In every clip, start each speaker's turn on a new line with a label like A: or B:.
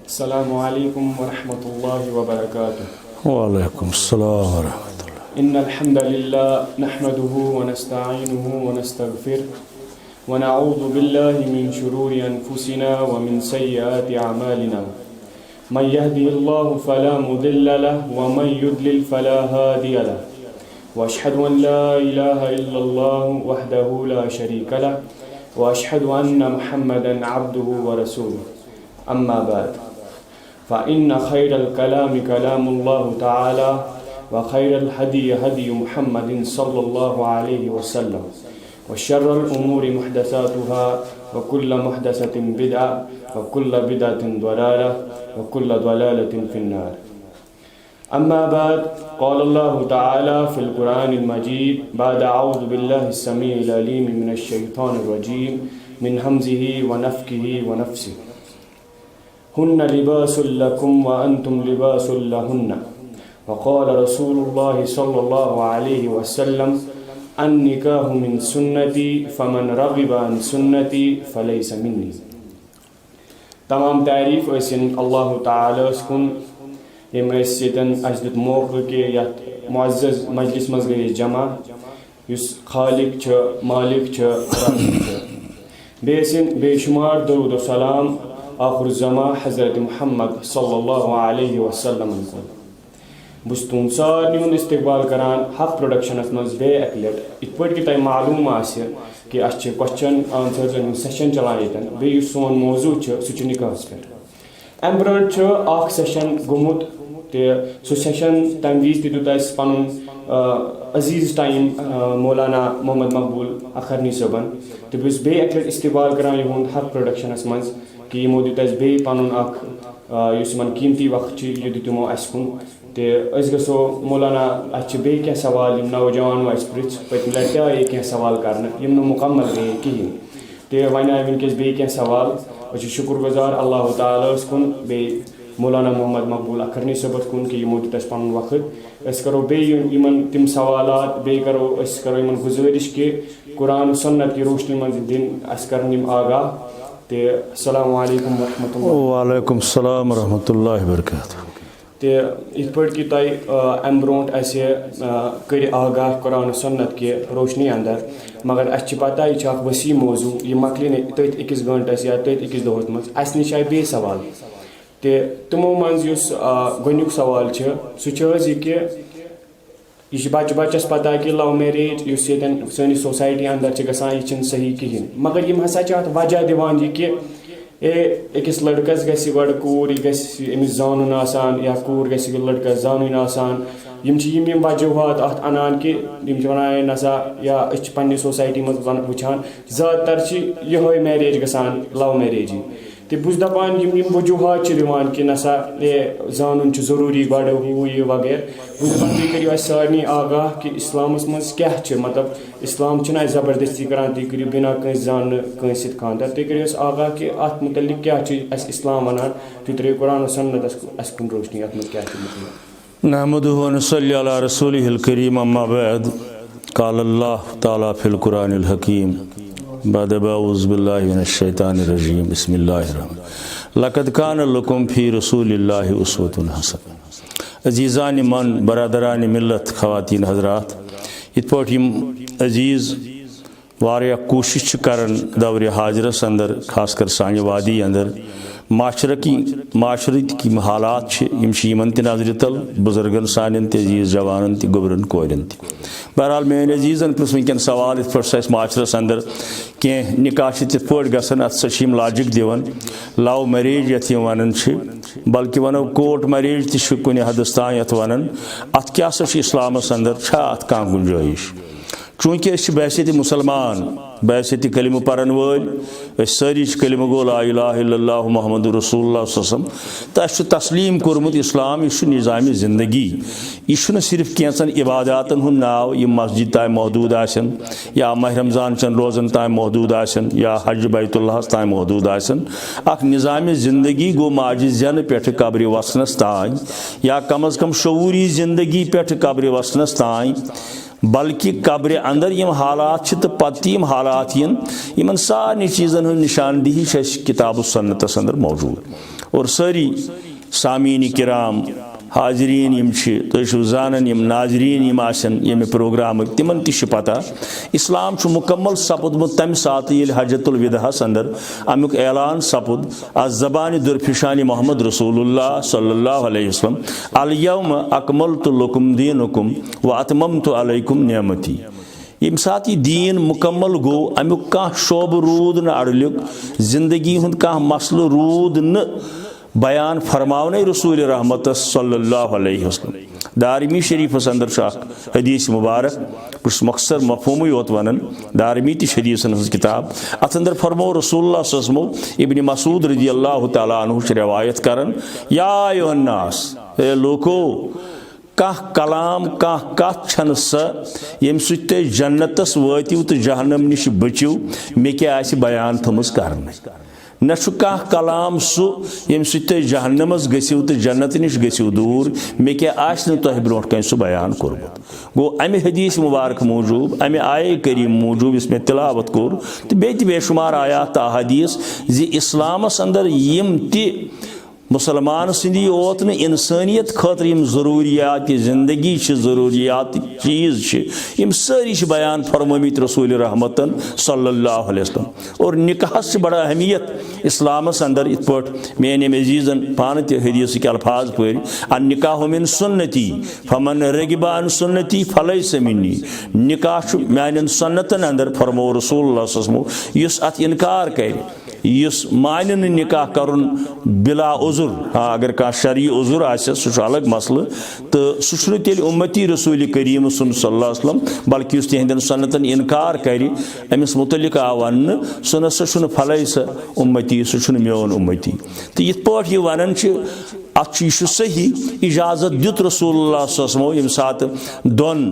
A: अस्सलामु अलैकुम वरहमतुल्लाहि वबरकातुहू।
B: वालेकुम अस्सलाम वरहमतुल्लाह।
A: इन्नल हम्दलिल्लाह नहमदुहु व नस्तईनुहु व नस्तगफिरुहु व नऊज़ु बिल्लाहि मिन शुरूरि अनफुसिना व मिन सय्यिआति अअमालिना। मन यहदिहिल्लाहु फला मुदिल्ल लहु व मन युद्लिल फला हादिय लहु। व अशहदु अन ला इलाहा इल्लल्लाहु वहदहु ला शरीका लहु व अशहदु अन्न मुहम्मदन अब्दुहु व रसूलुहु। अम्मा बाद फ़इन्न खैरल कलामि कलामुल्लाहि तआला व खैरल हदी हदी मुहम्मदिन सल्लल्लाहु अलैहि वसल्लम व शर्रल उमूरि मुहदसातुहा व कुल्ल मुहदसतिन बिदअ व कुल्ल बिदअतिन दलाला व कुल्ल दलालतिन फिन्नार। अम्मा बाद क़ाल अल्लाहु तआला फ़िल क़ुरानिल मजीद बाद अऊज़ु बिल्लाहिस समीइल अलीम मिनश शैतानिर रजीम मिन हम्ज़िही व नफ़्ख़िही व नफ़्सिही। हुन्ना लिबासुल लकुम व अंतुम लिबासुल लहुन्ना व क़ाल रसूलुल्लाहि सल्लल्लाहु अलैहि वसल्लम अन्निकाहु मिन सुन्नती फमन रग़िबा अन सुन्नती फ़लैसा मिन्नी। तमाम तारीफ़ इन अल्लाह ताला कुन यम अस दुत मौक़े के यत मुअज़्ज़ज़ मजलिस मज़ गए जमा युस खालिक छ मालिक छ रब छ। बेशुमार दरूद व सलाम आखिर ज़मा हज़रत मुहम्मद सल्लल्लाहु अलैहि वसल्लम को बस तुम सारे हुंद इस्तकबाल करान हक प्रोडक्शनस मज बे अक लट इत पट कि तय मालूम आसे कि अस क्वेश्चन आंसर्स सेशन चलान यतन बे युस सोन मौजू सह निकाहस पे अम ब्रोट अख सेशन गुमुत ते सह सेशन तम विज दित अस पनुन अजीज टाइम मौलाना मोहम्मद मकबूल अखरनी सबन तो बस बे अक लट इस्तकबाल करान युंद हक प्रोडक्शनस मज कि यमो दित अस बे पनुन अख युस मन कीमती वक्त यह दितमो अस कुन ते अस गसो मौलाना अस बे क्या सवाल यम नौजवान अस पृछ पत्म लट आए क्या सवाल करने यम मुकम्मल गए कहें ते वन आए वनकस बे क्या सवाल अस शुक्रगुजार अल्लाह ताला कुन बे मौलाना मोहम्मद मकबूल अखरनी सबत कुन कि यमो दित अस पनुन वक्त अस करो बे यमन तिम सवालात बे करो यमन गुजारिश कि कुरान सुन्नत की रोशनी मज दिन अस करन यम आगाह ते अस्सलामु अलैकुम वरहमतुल्लाह।
B: वालेकुम अस्सलाम वरहमतुल्लाहि वबरकातुहू।
A: ते इत पट कि तय अम ब्रोट अस कर आगाह कुरान सुन्नत के रोशनी अंदर मगर अस पता यह वसी मौजू यह मकल तथ अकिस गंटस या तथ अकिस दोहस मज अस नश आए बे सवाल ते तमो मज गोनुक सवाल सह कि यह बच बचस पता कि लव मैरिज सैनिस सोसाइटी अंदर गसान यह सही कहें मगर यम हसा अत वजह दिवान यह कि अकिस लड़कस गि गो कूर अमिस जानन आसान या कूर गि लड़कस जानन आसान यम वजूहत अत अनान कि वन नसा या पन्ने सोसाइटी मज वुचान ज़्यादातर यह मैरिज गसान लव मैरिज तो बुस दपान यम वजूहत दिवान कि नसा जानन जरूरी गो हू यह वगैरह बुस दपान तुम करो सारे आगाह कि इस्लामस मज क्या मतलब इस्लाम जबरदस्ती करान तुम करो बिना कस जान कस खानदार तुम करो आगाह कि अत मुतलिक क्या इस्लाम वनान तुम त्रो कुरान सुन्नत अस कुन रोशनी अत मज क्या
B: नहमदुहु व नसल्ली अला रसूलिहिल करीम अम्मा बाद क़ाल अल्लाह ताला फ़िल क़ुरानिल हकीम बाद अऊज़ु बिल्लाहि मिनश शैतानिर रजीम बिस्मिल्लाहिर रहमानिर लक़द कान लकुम फ़ी रसूलिल्लाहि उस्वतुन हसन। अजीज़ान मन बरदरान मिल्लत ख़वातीन हज़रात इत पट यम अजीज़ वारिया कोशिश करन दौर हाजरस अंदर खासकर सानि वादी अंदर माशरत की हालात यमन नजर तल बुजुर्गन सान अजीज़ जवान गोबरन कोरन बहरहाल मेन अजीज़न पुछ वनकन सवाल इत पे माशरस अंदर कह निकाह पे गसन अत लॉजिक दिवन लव मैरिज ये वन बल्कि वनो कोर्ट मैरिज तुन हदस तान ये वन अत क्या इस्लामस अंदर अत कह गुंजाइश चूँकि बहसत मुसलमान बहसत कलिम परन वल सारी कलिम गो ला इलाहा इल्लल्लाह मुहम्मदुर रसूलुल्लाह सल्लल्लाहु अलैहि वसल्लम तो अस तस्लीम कोरमुत इस्लाम यह निज़ाम ज़िंदगी यह सिर्फ कैंसन इबादातन हुंद नाव यह मस्जिद ताम महदूद आसन या माह रमज़ान चन रोज़न ताम महदूद आसन या हज बैतुल्लाह ताम महदूद आसन अख निज़ाम ज़िंदगी गो माजि जन पे कब्र वसनस तान या कम अज़ कम शऊरी ज़िंदगी पे कब्र वसनस तान बल्कि कब्र अंदर यम हालात तो पत यम हालात इन सारे चीज़न निशानदेही किताब सुन्नतस अंदर मौजूद और सारी सामीन किराम हाजरीन यम तुम जानन यम नाजरीन यम यम प्रोग्राम तिमन ति पता इस्लाम मुकम्मल सपुदमुत तम सात ये हजतुल विदाहस अंदर अमुक ऐलान सपुद अज ज़बान दुरफिशान मोहम्मद रसूलुल्लाह सल्लल्लाहु अलैहि वसल्लम अल यौम अकमलतु लकुम दीनुकुम व अतममतु अलैकुम निअमती। यम सात दीन मुकम्मल गो अमुक कह शोब रूद न अड़ल्युक जिंदगी हुंद कह मसल रूद न बयान फरमावने रसूल रहमत सल्लल्लाहु अलैहि वसल्लम। दारमी शरीफस अंदर हदीस मुबारक बस मकसर मफहूम योत वन दारमी हदीसन हज किताब अत अंदर फरमो रसूलुल्लाह सल्लल्लाहु अलैहि वसल्लम इब्न मसूद रज़ियल्लाहु तआला अन्हु रिवायत करन या अय्युहन्नास ए लोको कह कलाम कह कथ छन स यम सुते जन्नतस वतिव तो जहन्नम निश बचिव मे क्या आसि बयान थमस करन न कह कलाम सु यम सुते जहन्नमस गसिव तो जन्नत निश गसिव दूर मे क्या आस तुह ब्रोह कह सह बयान कोर्मुत। गो अमे हदीस मुबारक मूजूब अमे आये करीम मूजूब इसमें तिलावत कोर तो बेशुमार आयात ता हदीस जी इस्लामस अंदर यम ति मुसलमान सदी ओत न इंसानियत खतर यम ज़रूरियात ज़िंदगी ज़रूरियात चीज़ यम सारी बयान फरमामित रसूल रहमतन सल्लल्लाहु अलैहि वसल्लम। और निकाह बड़ा अहमियत इस्लामस अंदर इत पट मेन अजीज़न पान त हदीस के अल्फाज पर अन निकाह मिन सुन्नती फमन रगिबा अन सुन्नती फलैस मिन्नी निकाह मान सुन्नतन अंदर फरमो रसूलुल्लाह सल्लल्लाहु अलैहि वसल्लम युस अत इनकार कर युस मान निकाह करुन बिला उजुर हाँ अगर कह शरी उजुर आसे सह अलग मसल तो सह तेल उम्मती रसूल करीम सल्लल्लाहु अलैहि वसल्लम बल्कि उस तिहंदन सुन्नतन इनकार कर अमिस मुतलिक आव वन सह नसा फलै सह उम्मती सह मेन उम्मती तो ये पे यह वन अत सही इजाजत दुत रसूलुल्लाह सल्लल्लाहु अलैहि वसल्लम यम सात दोन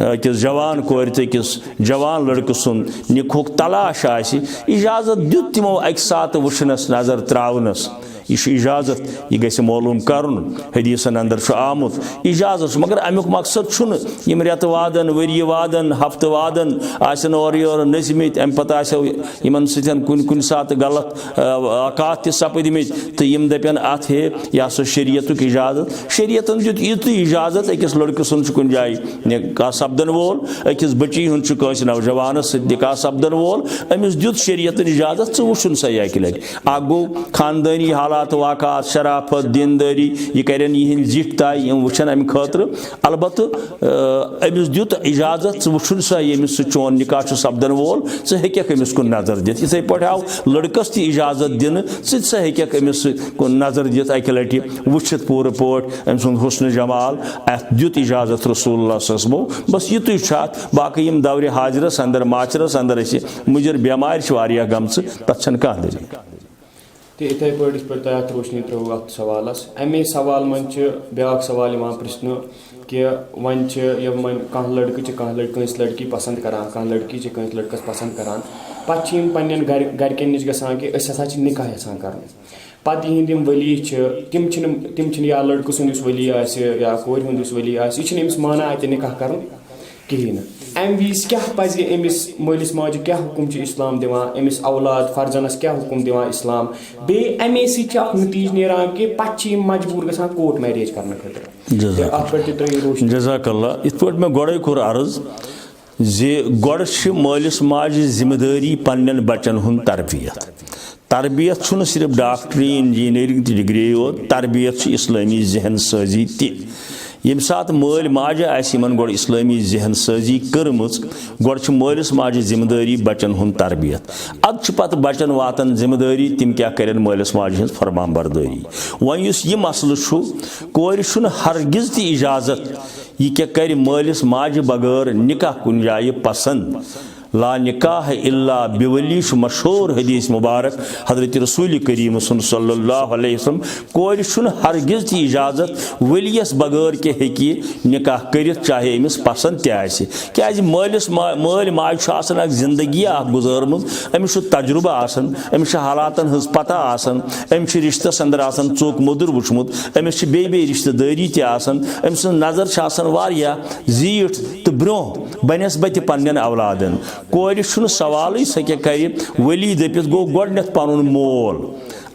B: अकिस जवान कोर तो अकिस जवान लड़क सुन निकुक तलाश आसि इजाजत दुत तिमो अक सात वुचनस नजर त्रावनस यह इजाजत यह गि मालूम करन हदीसन अंदर आमुत इजाजत मगर अमुक मकसद यम रेत वादन वरी वादन हफ्त वादन आसन और योर नजमित अम पता इन सन कुन कुन सात गलत अकात सपदमित तो यम दपन अत हे यह शरीयतुक इजाजत शरीयतन दुत युत इजाजत अकिस लड़क सुन कुन जाय निकाह सपदन वोल अकिस बची हुन नौजवानस निकाह सपदन वोल अमिस दुत शरीयतन इजाजत च वुचुन सा यह लगे अ गो खानदानी हालात वाक़ात शराफत दीनदारी यह करन यह जिट ताय यम वुचन अम खतर अलबत्त अमिस दुत इजाजत वुचुन सा यमिस चोन निकाह सपदन वोल च हेक अमिस कुन नजर दित इथे पे आव लड़कस ती इजाजत दिन च हेक अमिस कुन नजर दित अक लटि वुचित पूर पोट अम सुन हुस्न जमाल अत दुत इजाजत रसूलुल्लाह सल्लल्लाहु अलैहि वसल्लम बस युत छात बाकी यम दौर हाजरस अंदर माचरस अंदर मुजर बेमार वारिया गमच तथ छन कह दली
A: तो इथे पे तह रोशनी त्रो अत सवालस अमे सवाल मन ब्या सवाल प्रश्न कि वन वन कह लड़क कस लड़की पसंद करान कह लड़की कस लड़कस पसंद करान पे पन्न गरकन नश ग कि हसा निकाह यसान कर पत यिंद वली तिम या लड़क सुन वली या कोर हुंद वली यह माना अत निकाह कर कहें अम विज क्या पज अमिस मलिस माज क्या हुकुम इस्लाम दिवान अमिस औलाद फर्जनस क्या हुकुम दिवान इस्लाम बे अमे नतीज नेरान कि पे मजबूर गसान कोर्ट मैरिज करने खतर
B: जज़ाकल्लाह इत पे मैं गोड़े कोर अर्ज जे गोड़ मलिस माज जिम्मेदारी पन्न बचन हुंद तरबियत छुन सिर्फ डॉक्टरी इंजीनियरिंग डिग्री योत तरबियत इस्लामी जहन साजी ति यम सात मल माज आन गोड़ इस्लामी जहन साजी कर्म गोड़ मलिस माज जिम्मेदारी बचन हुंद तरबियत अद पत बचन वातन जिम्मेदारी तिम क्या कर मलिस माज हज फरमान बरदारी वन यह मसल कोर हरगिज ती इजाजत यह क्या कर मलिस माज बगैर निकाह कुन जाय पसंद ला निकाह इल्ला बिवली मशहूर हदीस मुबारक हजरत रसूल करीम सल्लल्लाहु अलैहि वसल्लम कोर हरगिज ती इजाजत वलियस बगैर के हेकि निकाह कर चाहे अमिस पसंद क्या मलिस मल माज जिंदगी गुजारम अमिस तजुर्बा अमिस हालातन हज पता अमिस रिश्तस अंदर चोक मुदुर वुचमुत अमिस बे रिश्तेदारी तमिस नजर वारियाह जीठ तो ब्रोह बनस बत पन्न औलादन कोर सवाल सह क्या कर वली दपिस गो गोडनथ पन मोल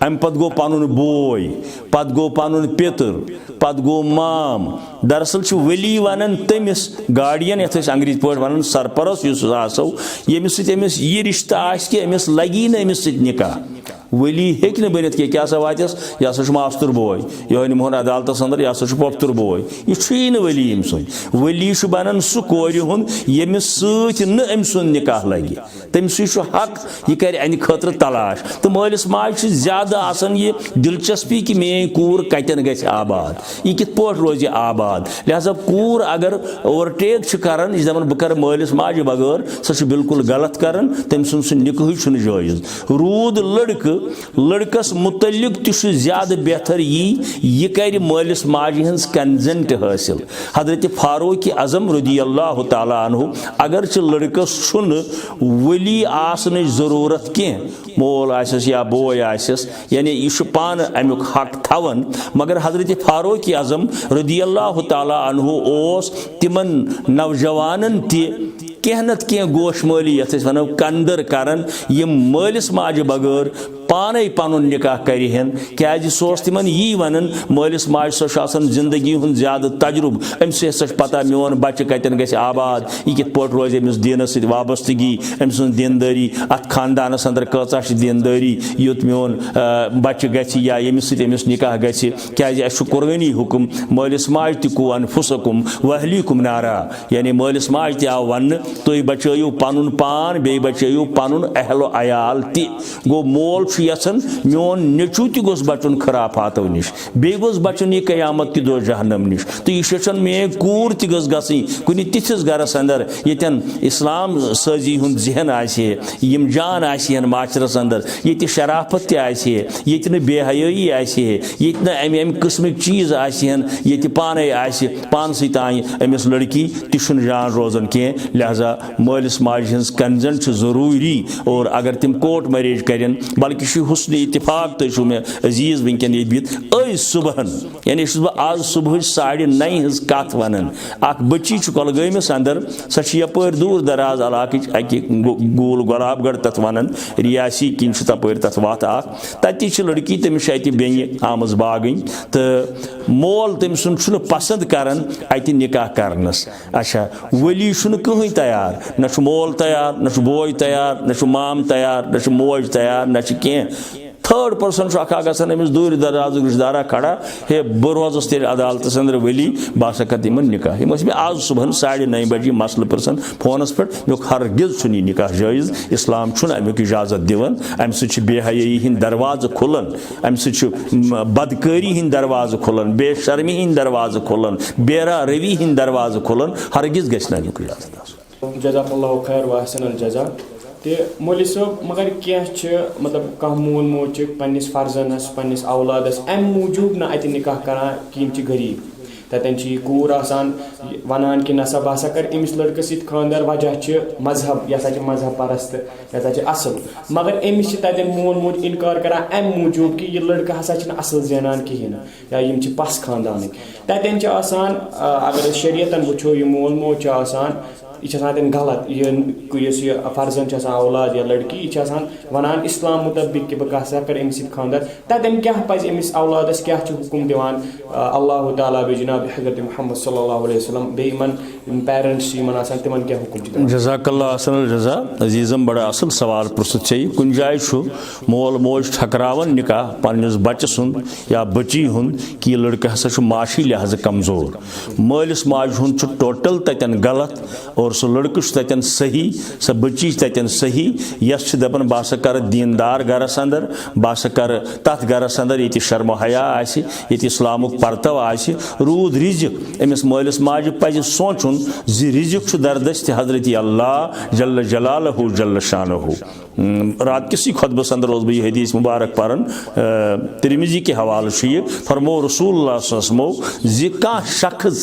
B: अम पत गो पनुन बोय, पत गो पनुन पितर, पत गो माम। दरअसल वली वन तमिस गार्डियन ये अंग्रेज पे वन सरपरस आसो यमिस अमिस यह रिश्ता आस कि अमिस लगी न अमिस निकाह। वली हेक बनित क्या सा वातस यह हसा मास्तर बोय, यह निमोन अदालत अंदर यह हसा पोफ्तर बोय, यह न वली अम सुन। वली बनान सह कोर हुंद यमिस सम सुन निकाह लगे, तमिस हक यह कर अन खतर तलाश। तो मालिस माज ज्यादा आसान ये दिलचस्पी कि मेन कूर कतन गि आबाद, यह कित पे रोज आबाद। लिहाजा कूर अगर ओवरटेक करान यह दपान बह कर मालिस माज बगैर सह बिल्कुल गलत करान, तम सुन सह निकाह जायज। रूद लड़कस मुतलिक तह ज्यादा बेहतर यह कर मालिस माज हज कंजेंट हासिल। हजरत फारूक आजम रदी अल्लाह तआला अन्हु अगर लड़कस वली आसन जरूरत कह, मोल आसस या बोय आसस, यानी यह पान अमुक हक थवन, मगर हजरत फारूक आजम रदी अल्लाह तआला अन्हु ओस तिमन नौजवानन कह नत कह गोशमाली ये वनो कंदर करान यम मालिस माज बगैर पाने पन निकाह करहन, क्या सोस तिमन यी वन मालिस माज सो जिंदगी हुंद ज्यादा तजुर्ब, अम्स हसा पता मोन बच्चे कतन गि आबाद, यह कित पे रोज अमिस दीनस सत वाबस्तगी, अम सुन दीनदारी अत खानदानस अंदर कचा दीनदारी युत मोन बच्चे गि या यमिस सत अमिस निकाह गि। क्या कुरानी हुकुम मालिस माज तु अनफुसकुम वहलीकुम नारा, यानी मालिस माज त आव वन तुम बचो पन पान बे बचो पन अहलो अयाल ति। गो मोल यसन मोन नेचू ति गोस बचन खराफातो निश, बे गोस बचन यह कयामत कि दो जहन्नम निश। तो यह मे कूर ति गस गई कुन तिथिस गरस अंदर यन इस्लाम सजी हुंद जहन आसे, यम जान आसन माशरस अंदर, ये शराफत तह ये बेहयाई आसे, ये अम किस्मिक चीज आसन, ये पाने आसे पान सतान अमिस लड़की तह जान रोजान कह। लिहाजा मालिस माज हज कंजेंट जरूरी, और अगर तिम कोर्ट मैरिज करें बल्कि हुस्न इत्तिफाक तो मे अजीज वनकन ये बित अज सुबहन, यानी बह आज सुबह 9:30 हज कत वन। अख बच्ची कलगमस अंदर सह यपर दूर दराज इलाक गोल गुलाबगढ़ तथ वन रियासी किन तपर तथ वत तत लड़की तमिस बेन आमज बागन, तो मोल तम सुन पसंद करान अत निकाह करनस। अच्छा वली कहीं तैयार, न मोल तैयार, न बोय तैयार, न माम तैयार, न मोज तैयार, न कह थर्ड पर्सन गसान अमिस दूर दराज रिश्तेदारा खड़ा, हे बह रोजस तेल अदालत अंदर वली बह कर तिम निकाह। मे आज सुबह 9:30 बजे मसल पर्सन फोनस पे मे हरगिज यह निकाह जायज, इस्लाम अमुक इजाजत दिवन। अम बेहयाई हिंद दरवाज खुलन, अम बदकारी हिंद दरवाज खुलन, बेशर्मी हिंद दरवाज खुलन, बेरा रवि हिंद दरवाज खुलन, हरगिज गि अमुक इजाजत।
A: जज़ाकल्लाहु खैर व अहसनल जज़ा। तो मौलवी साहब मगर कह मतलब कह मोल मोज पन्निस फर्जनस पन्निस औलादस अम मूजूब न अत निकाह करान कि गरीब, ततन कूर आसान वनान कि नसा बह हसा कर अमिस लड़कस सत खानदार, वजह मजहब, यह हसा मजहब परस्त, यह असल, मगर अमिस ततन मोल मोज इनकार करान अम मूजूब कि यह लड़का हसा असल जेनान कहें या यम पस खानदान। ततन आसान अगर शरीयतन वो यह मोल मोज आसान यह गलत, यह फर्जन औलाद या लड़की यह वनान इस्लाम मुतबिक कि बह हसा कर अमिस खानदार, ततन क्या पज अमिस औलादस क्या हुकुम दिवान अल्लाह ताला बे जनाब हज़रत मुहम्मद सल्लल्लाहु अलैहि वसल्लम बे पेरेंट्स तिमन क्या हुकुम।
B: जज़ाकल्लाह अहसनल जज़ा। अजीज़म बड़ा असल सवाल पुरसत कुन जाय मोल मोज ठकरावन निकाह पन्निस बच्चे सुन या बच्ची हुंद कि यह लड़का हसा माशी लिहाज कमजोर, मालिस माज हुंद टोटल ततन गलत, और सह लड़क ततन सही, सह बच्ची ततन सही, यस दपन बह हसा कर दीनदार गरस अंदर, बह हसा कर तथ गरस अंदर ये शर्म हया आसि, ये इस्लामुक परतव आसि। रूद रिजिक अमिस मालिस माज पज सोचुन जि रिजिक दरदस्त हजरत अल्लाह जल्ल जलालहु जल्ल शानहु। रात किसी खुतबस अंदर रोज बह हदीस मुबारक पारन तिरमिजी के हवाले से फरमो रसूलुल्लाह सल्लल्लाहु अलैहि वसल्लम जि कह शख्स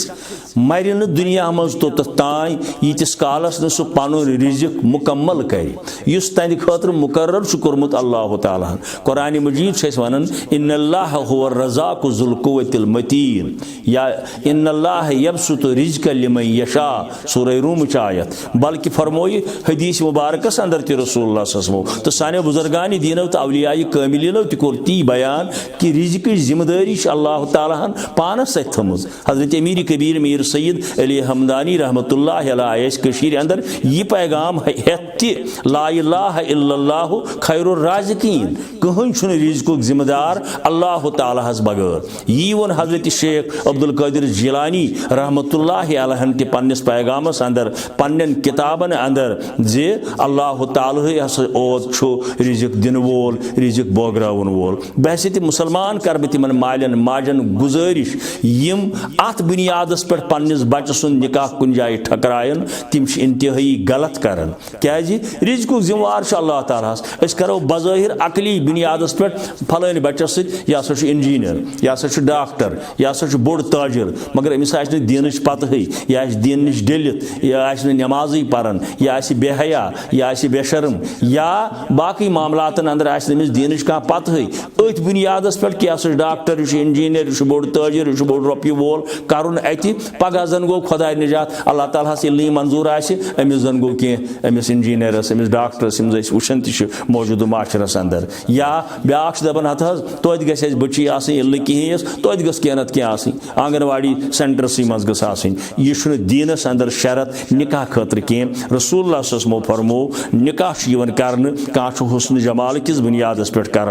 B: मर न दुनिया मज तोत तान यीतिस कालस न सह पनुन रिजिक मुकम्मल कर तंद खतर मुकर्रर कोर्मुत अल्लाह ताला कुरान मजीद से वनान इन्नल्लाह हुवा रज़ाक़ु ज़ुल कुव्वतिल मतीन या इन्नल्लाह यबसुतु रिज़्क़ लिमन यशा सूरह रूम आयत बल्कि फरमोई हदीस मुबारकस अंदर ति रसूलुल्लाह सल्लल्लाहु अलैहि वसल्लम तो साने बुजुर्गान दीनो तो अवलियाए कामिलीनो ति कोर ती बयान कि रिज़्क़ जिम्मेदारी अल्लाह ताला पानस सत थमुज हजरत अमीर कबीर मीर सैयद अली हमदानी रहमतुल्लाह अलैहि कशीर अंदर यह पैगाम हेत ला इलाहा इल्लल्लाहु खैरुर राज़िकीन कहन छुन रिज़्क़ुक जिम्मेदार अल्लाह ताला हस बगैर यी वन हजरत शेख अब्दुल कादिर जिलानी रहमतुल्लाह अलैहि के पन्निस पैगामस अंदर पन्नन किताबन अंदर जे अल्लाह ताला हस ओत छु रिज़्क़ दिन वोल रिज़्क़ बोगरावन वोल बहसित मुसलमान कर तिमन मालन माजन गुजारिश यम अत बुनियादस पे पन्निस बच्चे सुन निकाह कुन जाए ठकरायन तिम इंतहाई गलत करन क्या रिज़्क़ुक जिम्मेवार अल्लाह ताला अस करो बज़ाहिर अकली बुनियादस पे फलान बच्चे सत यह हसा इंजीनियर यह हसा डॉक्टर यह हसा बोड़ ताजिर मगर अमिस आस दीनच पतही यह दीन नश डलित यह आस नमाजी पान यह आस बेहया यह आस बेशर्म या बाकी मामलातन अंदर आस अमिस दीनच कह पतही अथ बुनियादस पे कि यह डॉक्टर यह इंजीनियर यह बोड़ ताजिर यह बोड़ रोपये वोल करुन अति पगह जन गो खुदा निजात अल्लाह ताला ये मंजूर अमिस जन गो कह अमिस इंजीनियरस अमिस डॉक्टरस वुशन तह मौजूद माशरस अंदर या ब्याक दपान हथ तोत गस बच्ची आल कहें तोत गस कह नत कह आंगनवाड़ी सेंटरस मज गई यह दीनस अंदर शरत निकाह खतर कह रसूलुल्लाह सल्लल्लाहु अलैहि वसल्लम फरमो निकाह कर कह हुस्न जमाल किस बुनियादस पे कर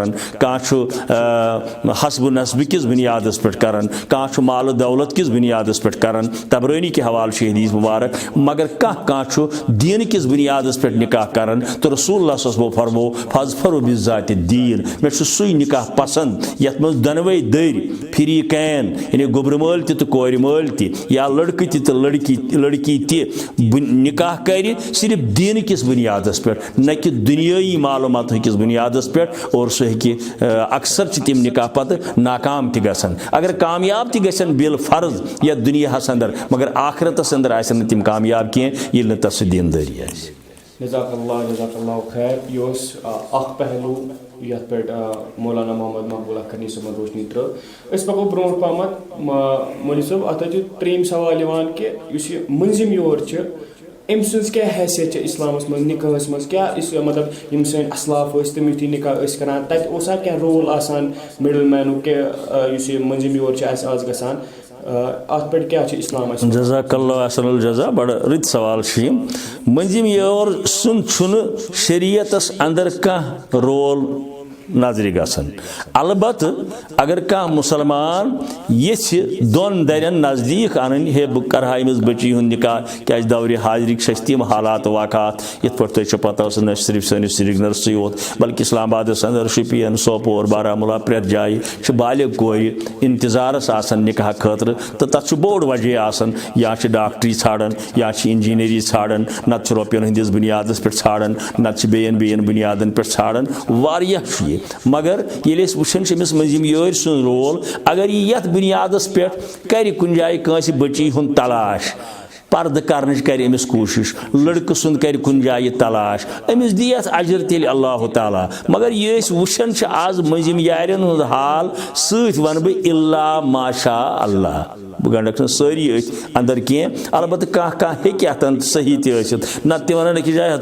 B: हसब नस्ब किस बुनियादस पे कर कह माल दौलत किस बुनियादस पे कर तबरानी के हवाले हदीस मुबारक मगर कह दीन किस बुनियादस पे निकाह कर तो रसूलुल्लाह सल्लल्लाहु अलैहि वसल्लम फरमो फज़फरु बिज़ाति दीन मे सुई निकाह पसंद यत मज दनवे दर फरीकैन यानी गोबर मल तो कोर मल या लड़क तो लड़की निकाह कर सिर्फ दीन किस बुनियादस पे न कि दुनियाई मालूमात किस बुनियादस पे और सह अक्सर तिम निकाह पत नाकाम तन अगर कामयाब तन बिल फर्ज या दुनिया अंदर मगर आखरतस अंदर आसन तिम कामयाब कह ये तस दीनदारी
A: जज़ाकल्लाह खैर यह पहलू यथ पे मौलाना मोहम्मद महबूब करनी समन रोशनी त्रो पको ब्रो पहम मौलवी साहब अत त्रेम सवाल कि मंजिम योर अम सज क्या हैसियत इस्लामस मज निकाहस मज क्या मतलब यम सन असलाफ तम युथी निकाह करान तसा क्या रोल आसान मिडल मैनु के मंजिम योर आज गसान अत पे क्या इस्लाम
B: जज़ाकल्लाह अहसनुल जज़ा बड़ रत सवाल मंजिम योर सुन शरीयतस अंदर कह रोल नजर गसन अलबत् अगर कह मुसलमान ये दोन दरियन नज़दीक अन हे बह कर बच्ची हूं निकाह क्या दौर हाजरिक तम हालात वाक़ात इत पे तुम पता न सिर्फ सैनिस श्रीनगर योत बल्कि इस्लामाबाद अंदर शुपियन सोपोर बारामूला प्रेत जाए बालिग कोर इंतजारस निकाह खतर तो तथ बोड़ वजह आसान या डॉक्टरी ाड़न या इंजीनियरी ाड़न नत रोपियन हंदिस बुनियादस पे ाड़न नत बेन बुनियादन पे ाड़न वारियाह मगर ये वुचान अमिस मंजिम योर सुन रोल अगर यह बुनियादस पे कर कुन जाए कंस बच्ची हुंद तलाश पर्द कर अमिस कोशिश लड़क सुंद कर कुन जाए तलाश अमिस दी अजर तेल अल्लाह ताला मगर ये वुचान आज मंजिम यारन हुंद हाल सत वन बह इल्ला माशा अल्लाह बह गंडक सारी अंदर कह अलबत् कह हे अतन सही तसित नत वन अकिस जाए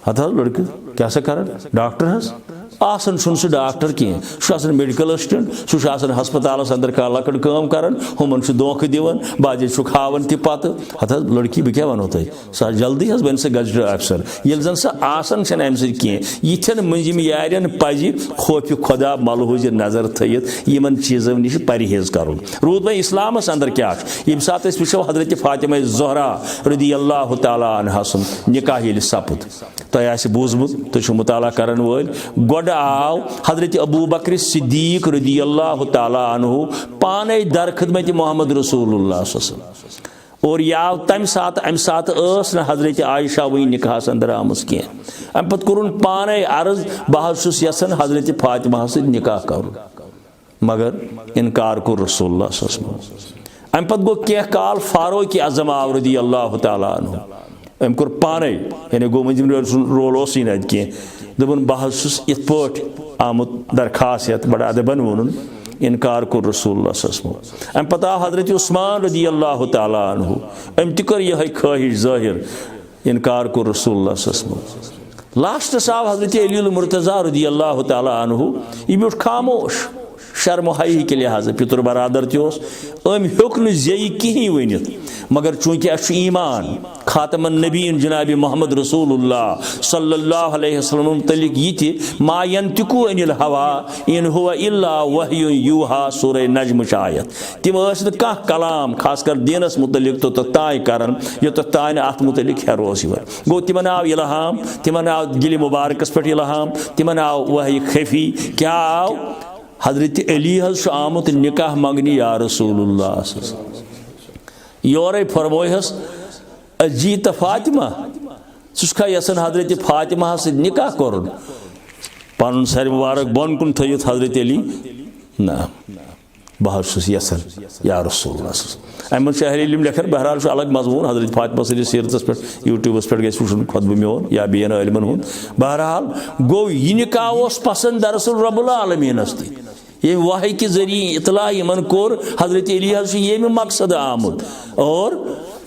B: हथ लड़क क्या कर डॉक्टर आसन सह डॉक्टर कह सह मेडिकल असिस्टेंट सह हस्पताल अंदर कह लकड़ काम कर हुमन धोख दिवन बाजे हावन तह पत हथ लड़की बह क्या वनो तुम सह जल्दी बन सह गजटेड अफसर ये जन सह आसन अम कह यिथन मंजिम यारन पज खौफ खुदा मलहूज नजर थत इन चीजों नश परहेज कर रूद वह इस्लामस अंदर क्या ये सात वो हजरत फातिमा ज़हरा रदी अल्लाह तआला अन्हा सुन निकाह ये सपुद तुम बूजमुत तुम मुताला करन वल गोड आव हजरत अबू बकर सिद्दीक रदी अल्लाह तआला अन्हु पाने दर खिदमत मोहम्मद रसूलुल्लाह सल्लल्लाहु अलैहि वसल्लम और याव तम सात न हजरत आयशा वही निकाह अंदर आमस कह अम पत कोरुन पाने अर्ज बह यसन हजरत फातिमा निकाह कर मगर इनकार को रसूलुल्लाह सल्लल्लाहु अलैहि वसल्लम अम पत गो कह काल फारूक आज़म आव रज़ियल्लाहु तआला अन्हु अम कोर पाने यानी गो मंजिम रोल ओस ना कह दोपन बह इत पे आमुत दरखास्त यत बड़ा अदबन वोन इनकार कोर रसूलुल्लाह सल्लल्लाहु अलैहि वसल्लम। अम पता हजरत उस्मान रज़ियल्लाहु तआला अन्हु अम ति कर यह ख्वाहिश ज़ाहिर इनकार कोर रसूलुल्लाह सल्लल्लाहु अलैहि वसल्लम। लास्टस आव हजरत अली मुर्तज़ा रज़ियल्लाहु तआला अन्हु यह ब्यूठ खामोश शर्म हई के लिहाज पितर बरादर तोस अम हेक जे कहीं वनित मगर चूंकि ईमान खातमन नबीन जनाब मोहम्मद रसूलुल्लाह सल्लल्लाहु अलैहि वसल्लम मुतलिक यह मा यंतिकु अनिल हवा इन हुवा इल्ला वह्यु यूहा सूरह नज्म आयत तिम कह कलाम खासकर दीनस मुतलिक तो ताय करन योत ताय अत मुतलिक हेरोस गो तिमन आव इल्हाम तिमन आव गिल मुबारकस पे इल्हाम तिमन आव वही खफी क्या आव हजरत अली आमुत निकाह मंगनी या रसूलुल्लाह योर फरमोहस अजीत फातिमा सुखा यसन हजरत फातिमा से निकाह कर पन सर मुबारक बन कुन थयत हजरत अली ना बहुत यसन या रसूलुल्लाह अमन शहर इल्म लेखन बहरहाल अलग मजमून हजरत फातिमा सर सीरतस पे यूट्यूबस पे गुन खुतब मोन या बेन इल्मन हुन बहरहाल गो यह निकाह पसंद दरअसल रब्बुल आलमीनस ती ये वाही के जरिए इतला यमन कोर हजरत अली ये मकसद आमुद और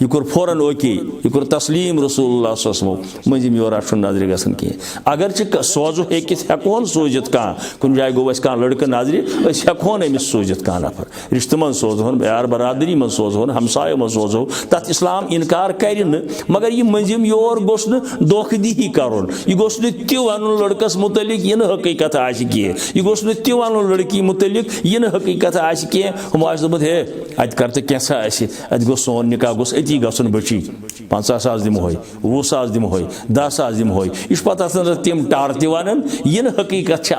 B: यह कोर फौरन ओके यह कोर तस्लीम रसूलुल्लाह सल्लल्लाहु अलैहि वसल्लम मजिम योर नजर गसन कह अगर सोजो हेकोन सूजित कह कुन जाए गो कह लड़का नजर हेकोन अमिस सूजित कह नफर रिश्त मन सोजोन यार बरादरी मन सोजोन हमसाय मन सोजो तथ इस्लाम इनकार कर मगर यह मजिम योर गोस दोखदी कर यह गोस ति वन लड़कस मुतलिक यह हकीकत आह कह यह गोस ति वन लड़की मुतलिक यह हकीकत आह कह हम दोपत हे अत कर तो कैसा अत गो सोन निकाह गोस अती गसन बची 50,000 दिमो 20,000 दिमो 10,000 दिमो यह पता तम टार वन यह हकीकत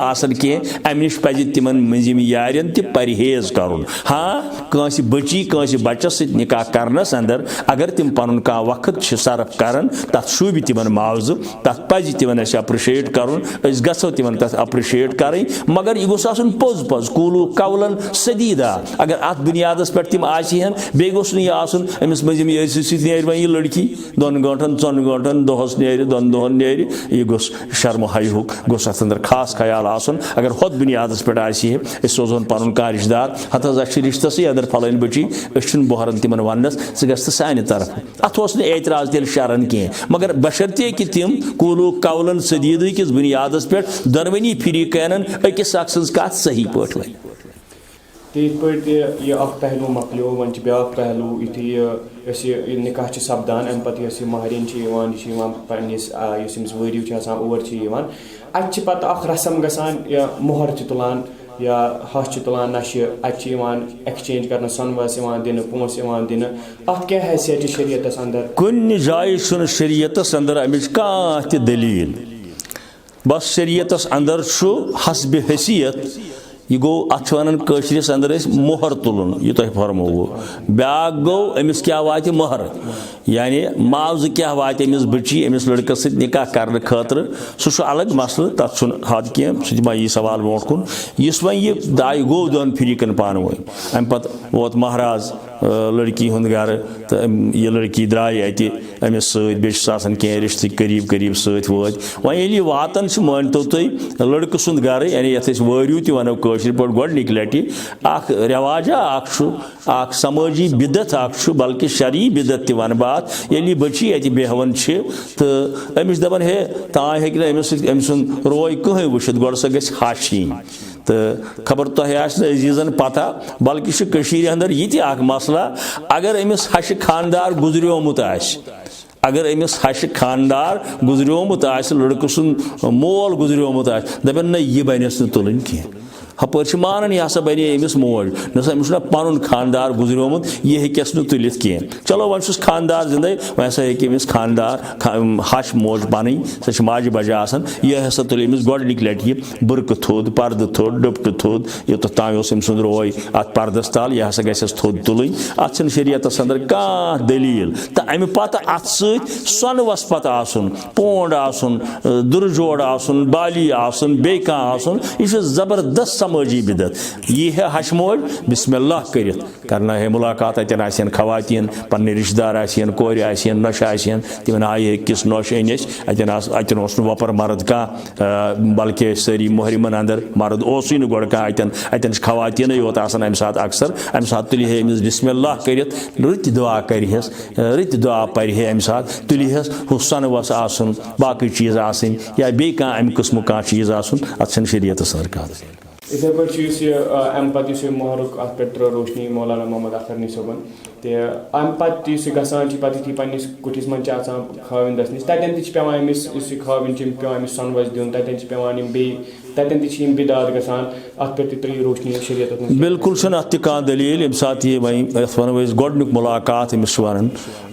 B: कह अम नश पज तिमन मजिम यारन तह परहेज कर हाँ कंस बची कंस बचस सत निकाह करनस अंदर अगर तिम पन कह वक्त सर्फ कर तथ शूबि तिमन मावज तथ पज तिमन अप्रिशिएट कर गो तिमन तथ अप्रिशिएट कर मगर यह गोस पोज पोज कूलू कौलन सदीदा अगर अत बुनियादस पे तिम आन बे गोस अमिस मजिम नीर वह यह लड़की 2 घंटन 4 घंटन दोहस नेर 2 दोहन नेर यह गोस शर्म हयुक गोस अत अंदर खास ख्याल आसन अगर होत बुनियादस पे आह सोजोन पन कह रिश्तेदार हत रिश्तस अदर फलान बची बहरन तिमन वनस ग सानि तरफ अत एतराज तेल शरन कह मगर बशर्ते कि तिम कूलू कौलन सदीद किस बुनियादस पे दरवनी फरीकैन अकिस शख्स कत सही पे वन
A: तीत पे यह पहलू मकलो वन ब्या पहलू युथी निकाह सपदान अम पे महरिन पन्निस वरियो ओर अत पत रसम गसान मोहर तुलान या हस तुलान नशे अत एक्सचेंज कर सनवास दिन पोस दिन अत क्या हैसियत शरीयत अंदर
B: कुन जाय शरीयत अंदर अमिच कह दलील बस शरीयत अंदर हसब हैसियत यह गो अत वनस अंदर मोहर तुलन यह तुम फरमो ब्या गो अमिस क्या वात मोहर यानी मावज क्या वात अमिस बची अमिस लड़कस सत निकाह कर खतर सह अलग मसल तथ हद कह सह यह सवाल ब्रो कुन इस वन यह दाय गो दोन फरीकन पान वो अम पत वोत महाराज लड़की हुंद घर तो यह लड़की द्राय अत अमिस सत कह रिश्ते करीब करीब सत वत वह वातन मानतो तुम लड़कं सुंद घर यानी ये वरियो त वनो कशर पे गोडनिक लटि रवाजा समाजी बिदत बल्कि शरी बिदत त वन बात ये बची अत बेहवन तो अमिस दपान हे तान हे अमिस रोय कहें वुत गो सह ग हाशीन तो खबर तुह अजीजन पता बल्कि अंदर यह मसला अगर अमिस हश खानदार गुजरियोमुत अगर अमिस हश खानदार गुजरियोमुत लड़कं सुंद मोल गुजरियोमुत दपन न यह बनस तुलन कह हपर मानन यह हसा बने अमिस मोज नस ना पन खानदार गुजरियोमुत यह हेकस तुलित कह चलो वन खानदार जिंदे वह हसा अमिस खानदार हश मोज बन सह माज बज आसान यह हसा तुल अमिस गोडनिक लटि बुरक थोद पर्द थोद डुपट थोद योत ताम सुंद रोय अत पर्दस तल यह हसा गस थोद तुलन अत शरीयत अंदर कह दलील तो अमि पत अत सनवस पत आसन पोंड आसन दुरजोड़ आसन बाली आसन बे कह आसन यह जबरदस्त समाजी बिदत यह है हशमोज बिस्मिल्लाह करित करना है मुलाकात अतन आसियन खवातीन पन्ने रिश्तेदार आसियन कोर आसियन नश आसियन तिमन आये किस नश अन अतन वपर मर्द कह बल्कि सारी मोहरिमन अंदर मर्द ओसुई गोड़ कह अतन खवातीन योत अम सात अक्सर अम सात तुल है अमिस बिस्मिल्लाह करित रत दुआ करहस रत दुआ पढ़े अम सात तुलहस हु सन वस आसन बाकी चीज़ आसन या बे अमि किस्म कह चीज़ आसन अत शरीयत सर कह
A: इथे पे अम पे मोहरुक अत पे रोशनी मौलाना मोहम्मद अख्तर नी सोबन तो अम पे गसान पे पन्निस कुठिस मन खाविंदस नश तन पेवान अमिस खाविन पेवान अमिस सनवस दिन तन पेवान तन बिदात गसान अत पे त्री रोशनी शरीयत
B: बिल्कुल अत कह दलील ये सात ये वो गोडनुक मुलाकात अमिस वन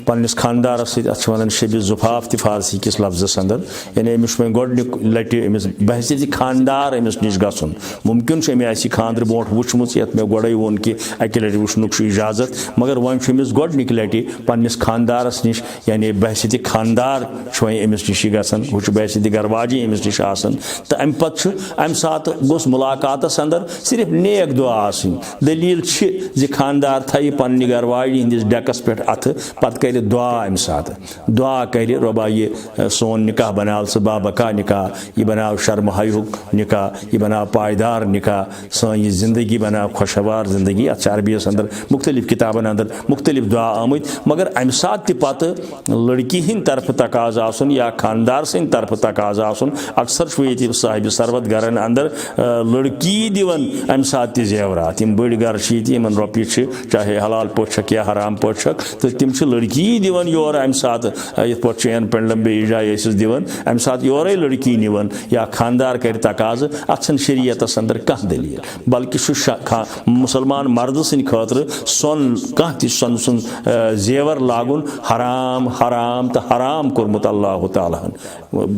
B: पन्निस खानदारस सत वन शब जुफाफ ति फारसी किस लफ्जस अंदर यानी अमिस वो गोडनुक लटि अमिस बहसीत खानदार अमिस निश गसन मुमकिन अमे आसि खानद्र ब्रोट वुचमुत ये मे गोड़े वोन कि अकि लटि वुचनुक इजाजत मगर वन अमिस गोडनिक लटि पन्निस खानदारस निश यानी बहसीत खानदार वो अमिस निश गसन वो बहसीत गरवाजी अमिस निश आसन तो अम पे अम सात गोस मुलाकातस अंदर सिर्फ नेक दुआ आसन दलील जि खानदार थी पन्ने गरवाजी हंदिस डेकस पे अथ पत कर दुआ अम सात दुआ कर रबा ये सोन निकाह बनाल स बाबका निकाह ये बनाव शर्म हयुक निकाह ये बनाव पायदार निकाह सन ये जिंदगी बनाव खुशगवार जिंदगी अत अरबियस अंदर मुख्तलिफ किताबन अंदर मुख्तलिफ दुआ आमत मगर अम सात पत लड़की हिंद तरफ तकाज आसन या खानदार सद तरफ तकाज आसन अक्सर ये साहिब सरबत गरन अंदर लड़की दिवन अम सात जेवरात बड़ गर इन रोपये चाहे हलाल पोशक या हराम पोशक तो तिम लड़की दिवन योर अम सात ये पे पेंडम बे जाए दिवन अम सात योरे लड़की निवन या खानदार कर तकाज अत शरीयतस अंदर कह दलील बल्कि मुसलमान मर्द सद खतर सोन कह तन सुन जेवर लागुन हराम हराम तो हराम कोर्मुत अल्लाह ताला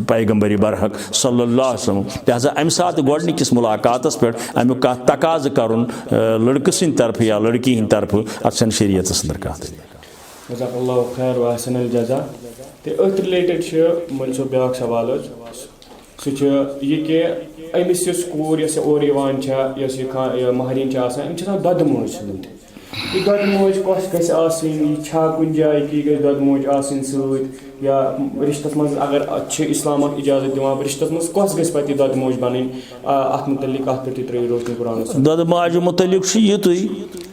B: पैगम्बरी बरहक सल्लल्लाहु अलैहि वसल्लम लिहाजा अम सात गोडनिकिस मुलाकातस पे अमुक कह तकाज करुन लड़के सद तरफ या लड़की हिंद तरफ अत शरीयतस अंदर कह दलील
A: जज़ाकल्लाहु खैर व अहसनल जज़ा तो अथ रिलेटेड मोल सो ब्याक सवाल सह यह कि अमिस कूर और महरीन दद मोज सत यह दद मोज कस गह कुन जाए कि गई दद मोज आसन सत या रिश्तस मज अगर इस्लाम इजाजत दिवान रिश्तस मज कस गस पे दद मोज बन अत मुतलिक अत पे त्रे रोशनी कुरान
B: दद माज मुतलिक युतुई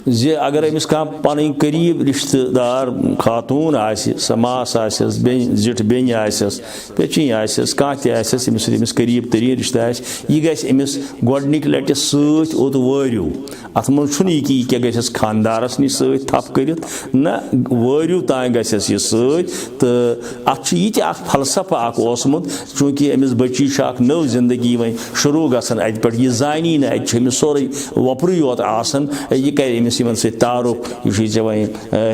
B: जे अगर अमिस कह पन करीब रिश्तेदार खातून मास जिठ बेन पेचिन कह तमिस करीब तरीन रिश्ते यह गमिस गोडनिक लटि सत ओत वरियो अत मन यह कि यह गस खानदारस नश सत थप कर ना वरियो तान गस यह सत तो अत फलसफा ओसमुत चूँकि अमिस बच्ची नव जिंदगी वह शुरू गसन अत पे यह जानी ना अमिस सोरे वोपरू योत आसन यह कर अमिस इन सत तारुफ यह वह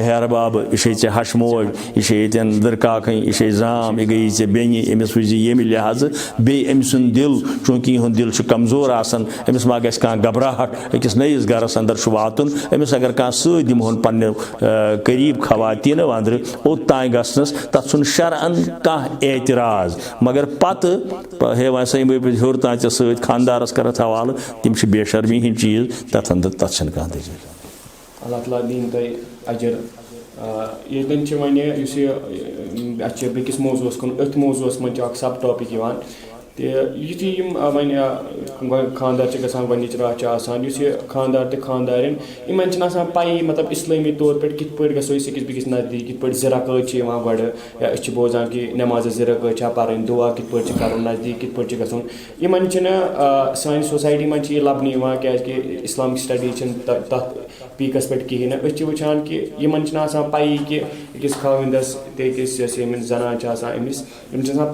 B: हेरबाब यह हशमोज यह दरकाक यह जाम यह गई ऐ बेन अमिस वज ये लिहाज बे अम सुन दिल चूँकि यह दिल कमजोर आसन अमिस मा गस घबराहट अकिस नयिस गरस अंदर वातुन अमिस अगर कह सत दिमोन पन्ने करीब खवातीन अंदर ओत तान गसनस तथ सुन शरअन कह एतराज मगर पत हे वह सही हर तान सत खानदारस कर हवाल तम बेशर्मी हंद चीज तथ अंदर तथ कह दलील
A: अल्लाह ताला दीन तय अजर ये अच्छे बेकिस मौजूस कुन अथ मौजूस मन सब टॉपिक तो युथी वन खानदार गसान गच रात खानदार तो खानदारिन इन पाई मतलब इस्लामी तौर पे कित पे गो अकिस बेकिस नजदीक कित पे ज़िरक़त गो या बोजान कि नमाज ज़िरक़त पढ़ दुआ कित पे कर नजदीक कित पे गन इन सान सोसाइटी मन यह लबन क्या इस्लामिक स्टडी तथ पीकस पे कहें वुचान कि इन पाई कि अकिस खाविंदस तकिस जनान अमिस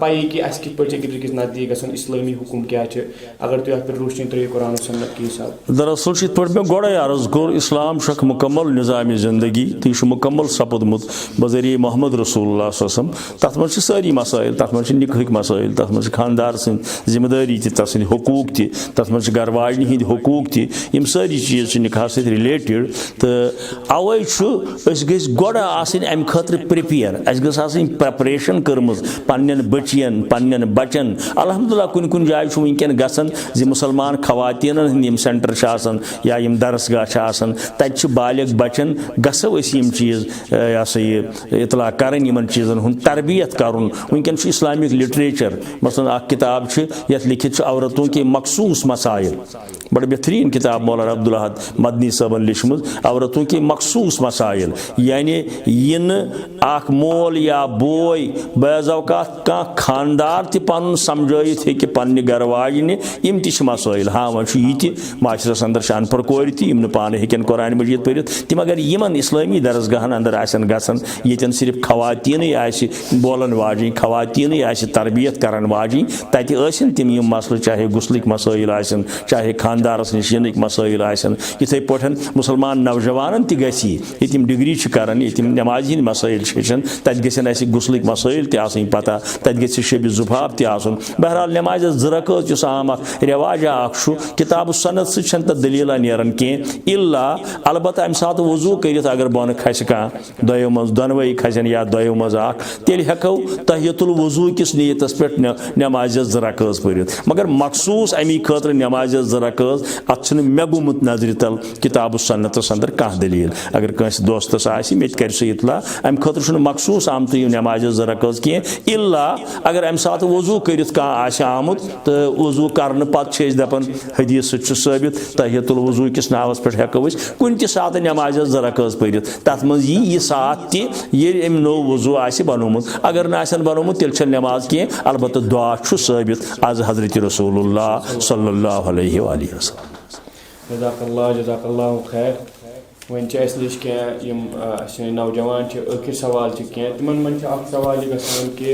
A: पाई कि अस कित पे अकिस नजदीक गसन इस्लामी हुकुम क्या अगर तुम अत रोशनी त्रो कुरान सुन्नत के हिसाब
B: दरअसल ये पे मे गोड़े अर्ज कोर इस्लाम मुकम्मल निज़ाम ज़िंदगी तो मुकम्मल सपुदमुत बजरिए मोहम्मद रसूलुल्लाह सल्लल्लाहु अलैहि वसल्लम तथ मन सारी मसाइल तथ मन निकाह मसाइल तथ मन खानदार सद जिम्मेदारी तथ हकूक तथ मन गरवाजन हंद हकूक तम सारी चीज़ निकाह सत रिलेटेड तो अवे गस गोड़ अम खतर प्रिपेयर अस गस प्रेपरेशन कर्म पन्न बचियन पन्न बचन अल्लाह अलहमदुलिल्लाह कुन जाय वनकन गसन जि मुसलमान खवातीन हंद सेंटर या दरसगाह तत बालिग बचन गसो यम चीज़ यह सा यह इतला करन यमन चीज़न हुंद तरबियत करुन वनकन इस्लामिक लिटरेचर मसलन किताब यथ लिखित औरतों के मखसूस मसाइल बड़ बेहतरीन किताब मौलाना अब्दुल अहद मदनी साहबन लिखम औरतों के मखसूस मसाइल यानी इन आख मोल या बोय बाज़ावकात का खानदार तन समझित हे पन्ने घर वाजन यम मसाइल हाँ वन यह माशरस अंदर अनपढ़ कोर तम पाने हेकन कुरान मजीद पढ़ित तम अगर यमन इस्लामी दरसगाहन अंदर गसन ये सिर्फ खवातीन बोलन वाजन खवातीन तरबियत करान वाजन तत तम यम मसल चाहे गुस्लिक मसाइल चाहे खानदारस नश यनिक मसाइल इथे पे मुसलमान नौजवान तम डिग्री करान यम नमाज हंद मसाइल तत गन गुस्लिक मसाइल तन पता तत ग शब जुफाफ तन बहरहाल नमाज ज़रक़ आम रिवाजा किताब सनत सत दलील नेरान कह इल्ला अलबत्ता अमि सात वजू कर अगर बन खस कह दोयों मज दोनवे खसन या दोयों मज तेल हेको तहियतुल वजू किस नीयतस पे नमाज ज़रक़ पढ़ित मगर मखसूस अमी खतर नमाज ज़रक़ अत मे गुमुत नजर तल किताब सन्नतस अंदर कह दलील अगर कंस दोस्तस मे कर सह इतला अमि खतर मखसूस आमत नमाज ज़रक़ कह इल्ला अगर अमि सात वजू कर आमुत तो वजू कर पे दपान हदीस साबित तहियतुल वजू किस नावस पे हेको कुन सात नमाज ज़रक़ पढ़ित तथ मज यह सात तम नो वजू बनोमुत अगर न बनोमुत तेल नमाज कह अलबत्ता दुआ साबित आज हजरत रसूलुल्लाह सल्लल्लाहु अलैहि वसल्लम
A: जज़ाकल्लाहु खैर वन नश कह नौजवान आखिर सवाल कह तिमन मन सवाल गसान कि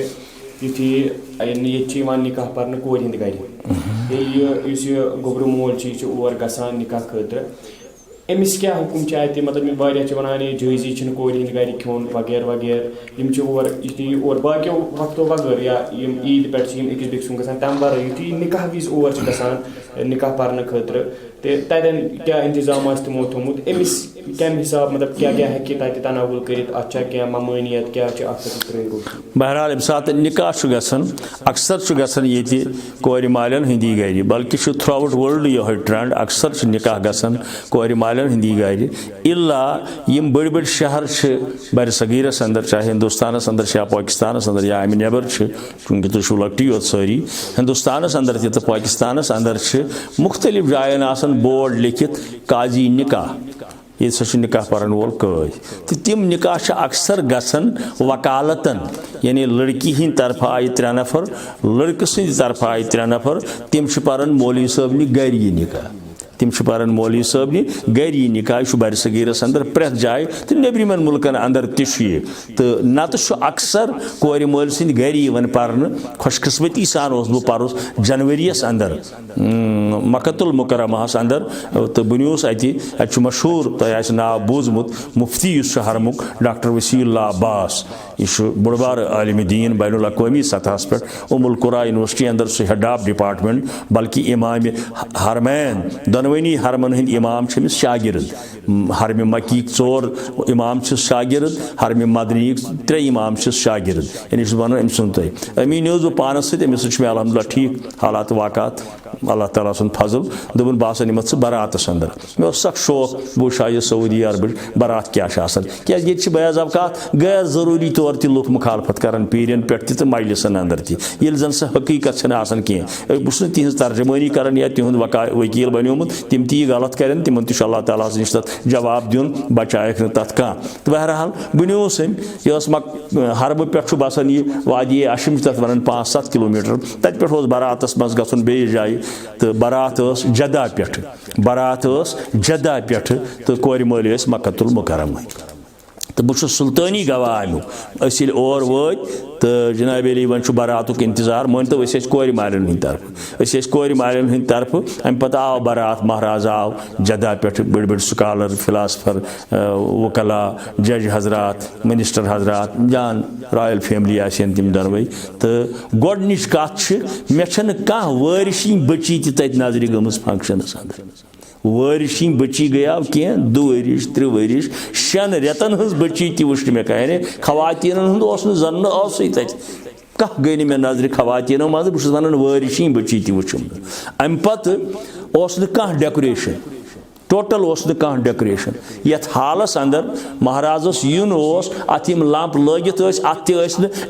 A: युथी निकाह पर्न कोर हिंद गर गोबर मोल और गसान निकाह खतर अमिस क्या हुकुम अत मतलब वारिया वनान जायजी कोर हिंद गर खोन वगैरह वगैरह और बाकियों वक्तों बगैर या ईद पे अकिस बेक सुन गसान तम वर युथी निकाह विज और गसान निकाह पर्न खतर तन क्या इंतजाम तमो थोमुत अमिस कम हिसाब मतलब क्या क्या है तत तनावुल कर क्या ममानियत क्या
B: बहरहाल अमि सात निकाह गसन अक्सर गसन ये कोर मालन हिंदी गर बल्कि थ्रू आउट वर्ल्ड यह ट्रेंड अक्सर निकाह गसन कोर मालन हिंदी गर इल्ला यम बड़ बड़ शहर बर सगीरस अंदर चाहे हिंदुस्तानस अंदर या पाकिस्तानस अंदर या अमि नेबर चूंकि तुम लकटी योत सारी हिंदुस्तानस अंदर तो पाकिस्तानस अंदर मुख्तलिफ जायन बोर्ड लिखित काजी निकाह ये सह निकाह पर्न वोल कज तो तम निकाह अक्सर गसन वकालतन यानी लड़की हिंद तरफ आय 3 नफर लड़के सद तरफ आय 3 नफर तम पर्न मौलवी साहब गर यह निकाह तम पर्न मौलवी साहब गर यह निकाह बर सगीरस अंदर प्रेथ जाए तो नेबरिमन मुल्कन अंदर तो नत अक्सर कोर मोल सद गर पर्न खुशकिस्मती सान बह पर्स जनवरीस अंदर मक्कतुल मुकर्रमाहस अंदर तो बनियोस अत मशहूर तह नाव बूजमुत मुफ्ती हरमुक डॉक्टर वसीउल्लाह अब्बास यह बड़बार आलिम दीन बैनुल अक़वामी सतहस पे उमुल कुरा यूनिवर्सिटी अंदर सह हेड ऑफ डिपार्टमेंट बल्कि इमाम हरमैन दोनवनी हरमन हंद इमाम शागिर्द हरम मकी 4 इमाम शागिर्द हरम मदनी 3 इमाम शागिर्द यानी वन अम सुन अमी न्यूज बह पानस समिस मे अलहमदुलिल्लाह ठीक हालात वाक़ात अल्लाह ताला सुन फजल दोपन बह आसा निमत बरातस अंदर मे सख शौक बह शाह सऊदी अरब बरात क्या क्या ये बयाज अवकात गैर जरूरी तौर लुक मुखालफत करान पीरन पे तो मजलिसन अंदर तल जन सह हकीकत कह बस तिज तर्जमानी करान या तिहद वकील बनोमुत तम ती गलत करें तिमन तह अल्लाह ताला नश तथ जवाब दिन बचायक तथ कह तो बहरहाल बनियोस यह हरब पे बसान यह वादी अशम तथ वन 5-7 किलोमीटर तत पे बरातस मज गन बे जाए तो बरात जदा पे तो कोर मोल मक्कतुल मुकर्रमा तो बह सुल्तानी गवाह अमुक और वत तो जनाब अली वन बरातुक इंतजार मान तो कोर मालन हंद तरफ कोर मालन हंद तरफ अम पत आव बरात महाराज आव जदा पे बड़ बड़ स्कॉलर फिलासफर वकला जज हजरात मिनिस्टर हजरात जान रॉयल फैमिली आसन तम दोनवे तो गोडनिच कथ मे कह वारिशी बची तत नजर गमज फंक्शनस अंदर वारिशी बची गयाव कह 2 वरिश 3 वरिश 6 रेतन हज बची ती वुच मे कह खवातीन हंद जन तत कह गई मे नजर खवातीनों मज बहुत वन वारिशी बची ति वुचुम अम पह डेकोरेशन टोटल कह डेकोरेशन यथ हालस अंदर महाराजस यून अत लंप लगित अत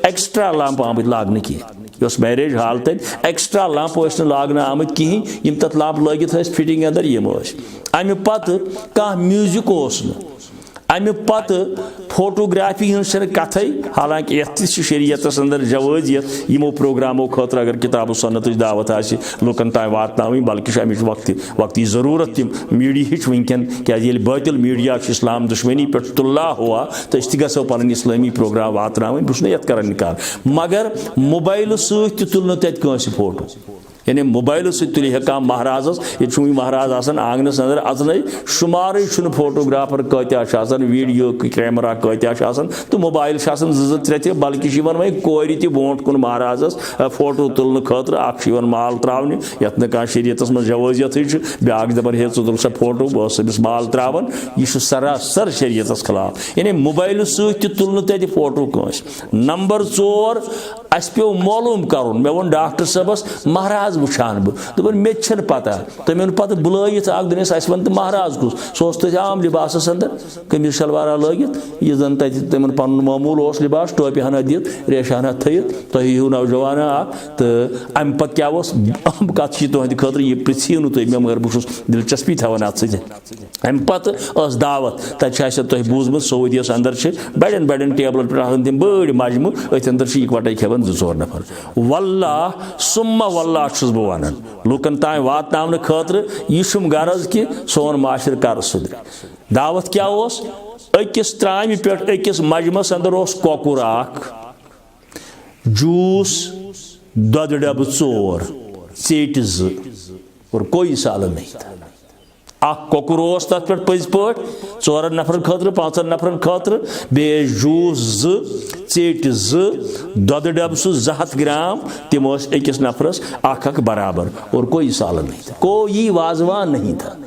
B: एक्स्ट्रा लंप आम लागन कह मैरिज हाल तक एक्स्ट्रा लंप लागन आमत कहें तथ लंप लगित फिटिंग अंदर अमि पत कह म्यूजिक अमि पत फोटोग्राफी हज कथ हालांकि ये शरीयत अंदर जवाजियत यमो प्रोग्रामों खतर अगर किताब सन्नत दावत लुकन ताम वात बल्कि अमिच वक्ती ज़रूरत मीडिया वनकन क्या बातिल मीडिया इस्लाम दुश्मनी पे तुल्ला हुआ तो गो पन इस्लामी प्रोग्राम वात बहुत ये कर निकाल मगर मोबाइल सत तुल तस फोटो यानी मोबाइल तुल कह महाराजस ये महाराज आंगनस अंदर अचन शुमार फोटोग्राफर कत्या वीडियो कैमरा कत्या तो मोबाइल त्रे बल्कि वह कोर बोट कुन महाराजस फोटो तुलने खतर माल त्रावन ये ना शरीयत मज जवाजियत ब्या दपान हे तुल सा फोटो बस माल त्रावन यह सरासर शरीयत खिलाफ यानी मोबाइल तुलने तत फोटो कस नंबर 4 अस पे मालूम कर मे वो डॉक्टर साहबस महाराज वुचान बन मे पता तमें पत बुलायित दिन वन तो महाराज कुस सो तथ आम लिबास अंदर कमीज शलवारा लगित यह जन तम पन मामूल लिबास टोपी हना दित रेश हना थत तुम हिू नौजवान तो अम पे क्या अहम कत तुहद खतर यह पृथ्वी नु मे मगर बहुत दिलचस्पी थवान अत अम पे दावत तक तुम बूजमुत सऊदियस अंदर बड़न बड़न टेबल पे तम बड़ मजमू अथ अंदर इकवटे खेवन 2-4 नफर वल्लाह सुम्मा वल्लाह छुस बह वन लुकन ताम वातन खतर यह गरज कि सोन माशर कर सुधर दावत क्या अकिस त्राम पे अकिस मजमस अंदर कौकुर जूस दुध डब 4 चेट 2 और कोई साल नहीं था कौकुर तथ पे पज पे 4 नफर खतर 5 नफर खतर बे जूस 2 चेट 2 दुध डब 200 ग्राम तम अकिस नफरस अख बराबर और कोई साल नहीं था कोई वाजवान नहीं था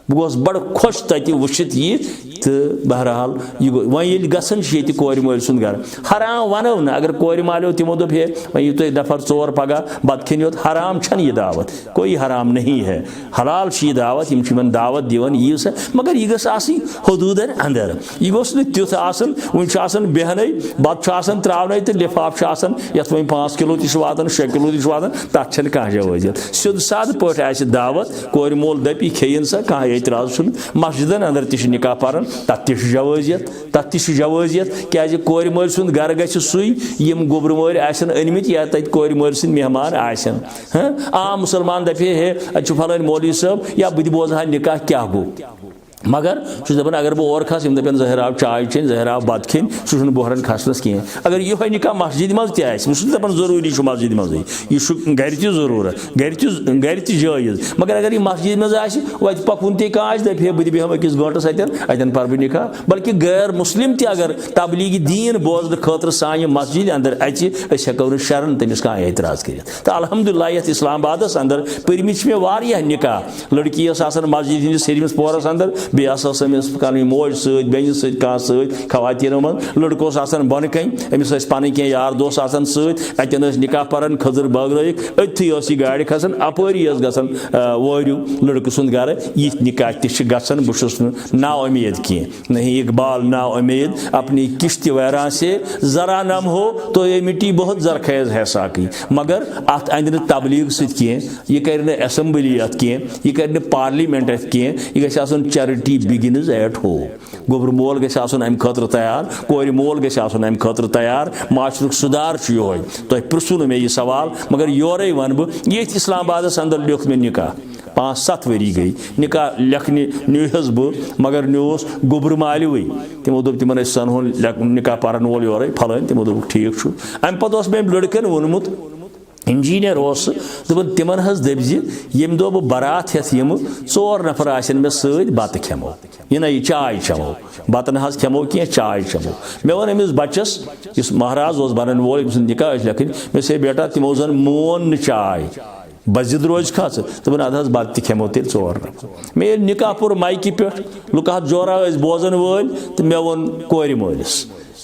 B: बह बड़ खुश तत वुचित यह तो बहरहाल वह गसन कोर मल सुंद गर हराम वनो ना अगर कोर मालो तमो दोप हे वह तुम नफर 4 पगह बत खन योत हराम छन यह दावत कोई हराम नहीं है हलाल यह दावत यम दावत दिवन यीव सा मगर यह गई हदूदन अंदर यह गोस तुथ वन बेहन बत त्रावन तो लिफाफ ये वह 5 किलो वातान 6 किलो वातान तथ कह जवाजियत सिद साद पे दावत कोर मोल दपी खेन सा कह एतराज मस्जिदन अंदर तह निकाह पारन तथ जवाजियत क्या कोर मल सुंद गर गम गोबर मल अनमित या तत कोर मल सुंद मेहमान आम मुसलमान दपे हे अच्छे फलान मौलवी साहब या बह बोजहा निकाह क्या गो मगर दपान अगर बह और खस दपन जहराव चाय चेन जहराव बत खेन सह बोहरन खसनस कहें अगर यह निकाह मस्जिद मज तपन जरूरी मस्जिद मज यह गर तरूरत गर जायज मगर अगर यह मस्जिद मज वत पकुन तह दप हे बह बेहम अकिस गंटस अतन पर बह निकाह बल्कि गैर मुस्लिम अगर तबलीगी दीन बोजन खतर सान मस्जिद अंदर हेको शरन तमिस कह एतराज कर तो अल्हम्दुलिल्लाह ये इस्लामाबादस अंदर परमित मे वारियाह निकाह लड़की मस्जिद हंदिस सरिमस पोरस अंदर बेस कल मोज सैन सवातीनों मज लड़कों बन कन अमिस पन कह यार दोस सतन निकाह पान खजर बगरक अथी यह गाड़ खसान अपरी गसान वरू लड़क सुंद गर यह निकाह तह बहुत ना उम्मीद कह नहीं इकबाल ना उम्मीद अपनी किश्त वैरान से जरा नम हो तो ये मिट्टी बहुत जरखेज है साकी मगर अत अंद तबलीग सह यह कर असम्बली अत कह यह कर पार्लियामेंट अत कह यह गई चैरिटी बिगिनज एट होम गोबर मोल गम खतर तैयार कोर मोल गम खतर तैयार माशरुक सुधार यो तुम पृसू मे यह सवाल मगर योरे वन बह ये इस्लामाबादस अंदर लिख मे निकाह 5-7 वरी गई निकाह लिखने नुहस बह मगर नुस गोबर मालवे तमो दोप तिमन सनहो निकाह पारन वोल योरे फलान तमो दोप ठीक अम पे मे लड़कन वोनमुत इंजीनियर दोपन तिमन दपज यम दो बह बारात हेथ यम 4 नफर आसन मे सत बत खेमो यह चाय चमो बत न खेमो कह चाय चमो मे वन अमिस बच्चस इस महाराज बनन वोल निकाह लेखन मे से बेटा तमो जन मोन चाय बजिद रोज खस दोपन अद बत खेमो तेल 4 नफर मे निकाह पुर माइक पे लुक जोरा बोजन वल तो मे वो कोर मलिस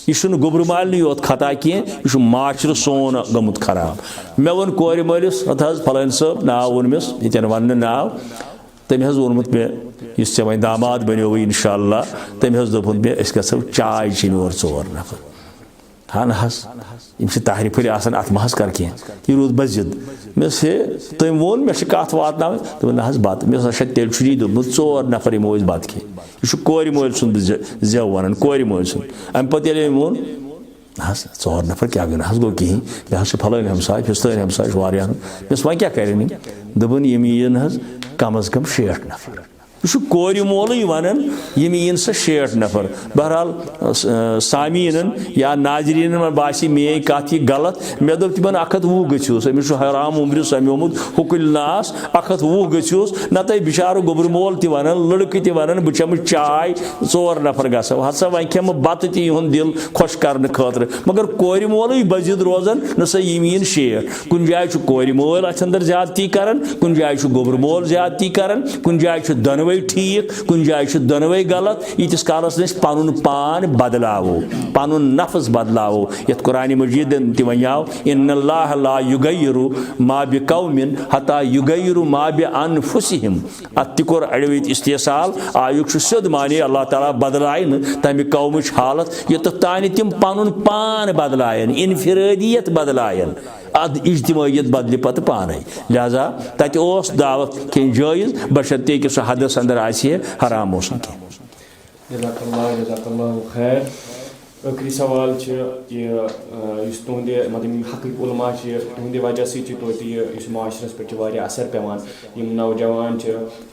B: यह गोबर मालनी योत खता कह माशर सोन गमुत खराब मे वो कोर मलिस फलान सब नाव वोनमिस ये वन नाव तम वोनमुत मे इस वे दामाद बनो इंशाअल्लाह तम दोपुन मे गो चाय चीन और 4 नफर हाँ हस तारीफ अत महज कर कह यह रूद मस्जिद मे तम वो मे कत वात ना बत मे तेल ची दोपमुत 4 नफर यमो बत खे यह कोर मोल सुंद जेव वन कोर मोल सुंद अम पे वो 4 नफर क्या गो कहें मे फलान हमसाय फिस्तान हमसाय वारियान मे वो क्या कर दोपन यम यीन कम अज कम 60 नफर यह कोर मोल वन यम यीन 60 नफर बहरहाल सामीन या नाजरीन बासी मे कत यह गलत मे दोप तिमन 120 गूस अमिस हराम उम्र सम्योमुत हुकुल नास 120 गूस ना बिचार गोबर मोल वन लड़क वन बह चम चाय 4 नफर गो हसा वह खेम बत तिहद दिल खुश कर खतर मगर कोर मोल बजिद रोजान नसा यम यीन 60 कुन जाय कोर मोल अथ अंदर ज्यादती कर कुन जाय गोबर मोल ज्यादती कर कुन जाय दोनवे ठीक कुन जाय दोनवे गलत यीतिस कालस पुन पान बदलावो पुन नफ्स बदलावो यथ कुरान मजीद ति वनाव इन्नल्लाह ला युगय्यिरु मा बिकौमिन हत्ता युगय्यिरु मा बिअनफुसिहिम अत कोर अड़वित इस्तेसाल आयुक सिद माने अल्लाह ताला बदलायन तमि कौमच हालत यत तानि तिम पुन पान बदलायन इनफिरादियत बदलायन अद इज्तिमायत बदल पत पाने लिहाजा तत दावत खेन जायज बशर्ते कि सह हदस अंदर आसिए हराम ओस
A: खैर आखिरी सवाल तुंदे मतलब हक उलमा तुंदे वजह से माशरस पे असर पेवान नौजवान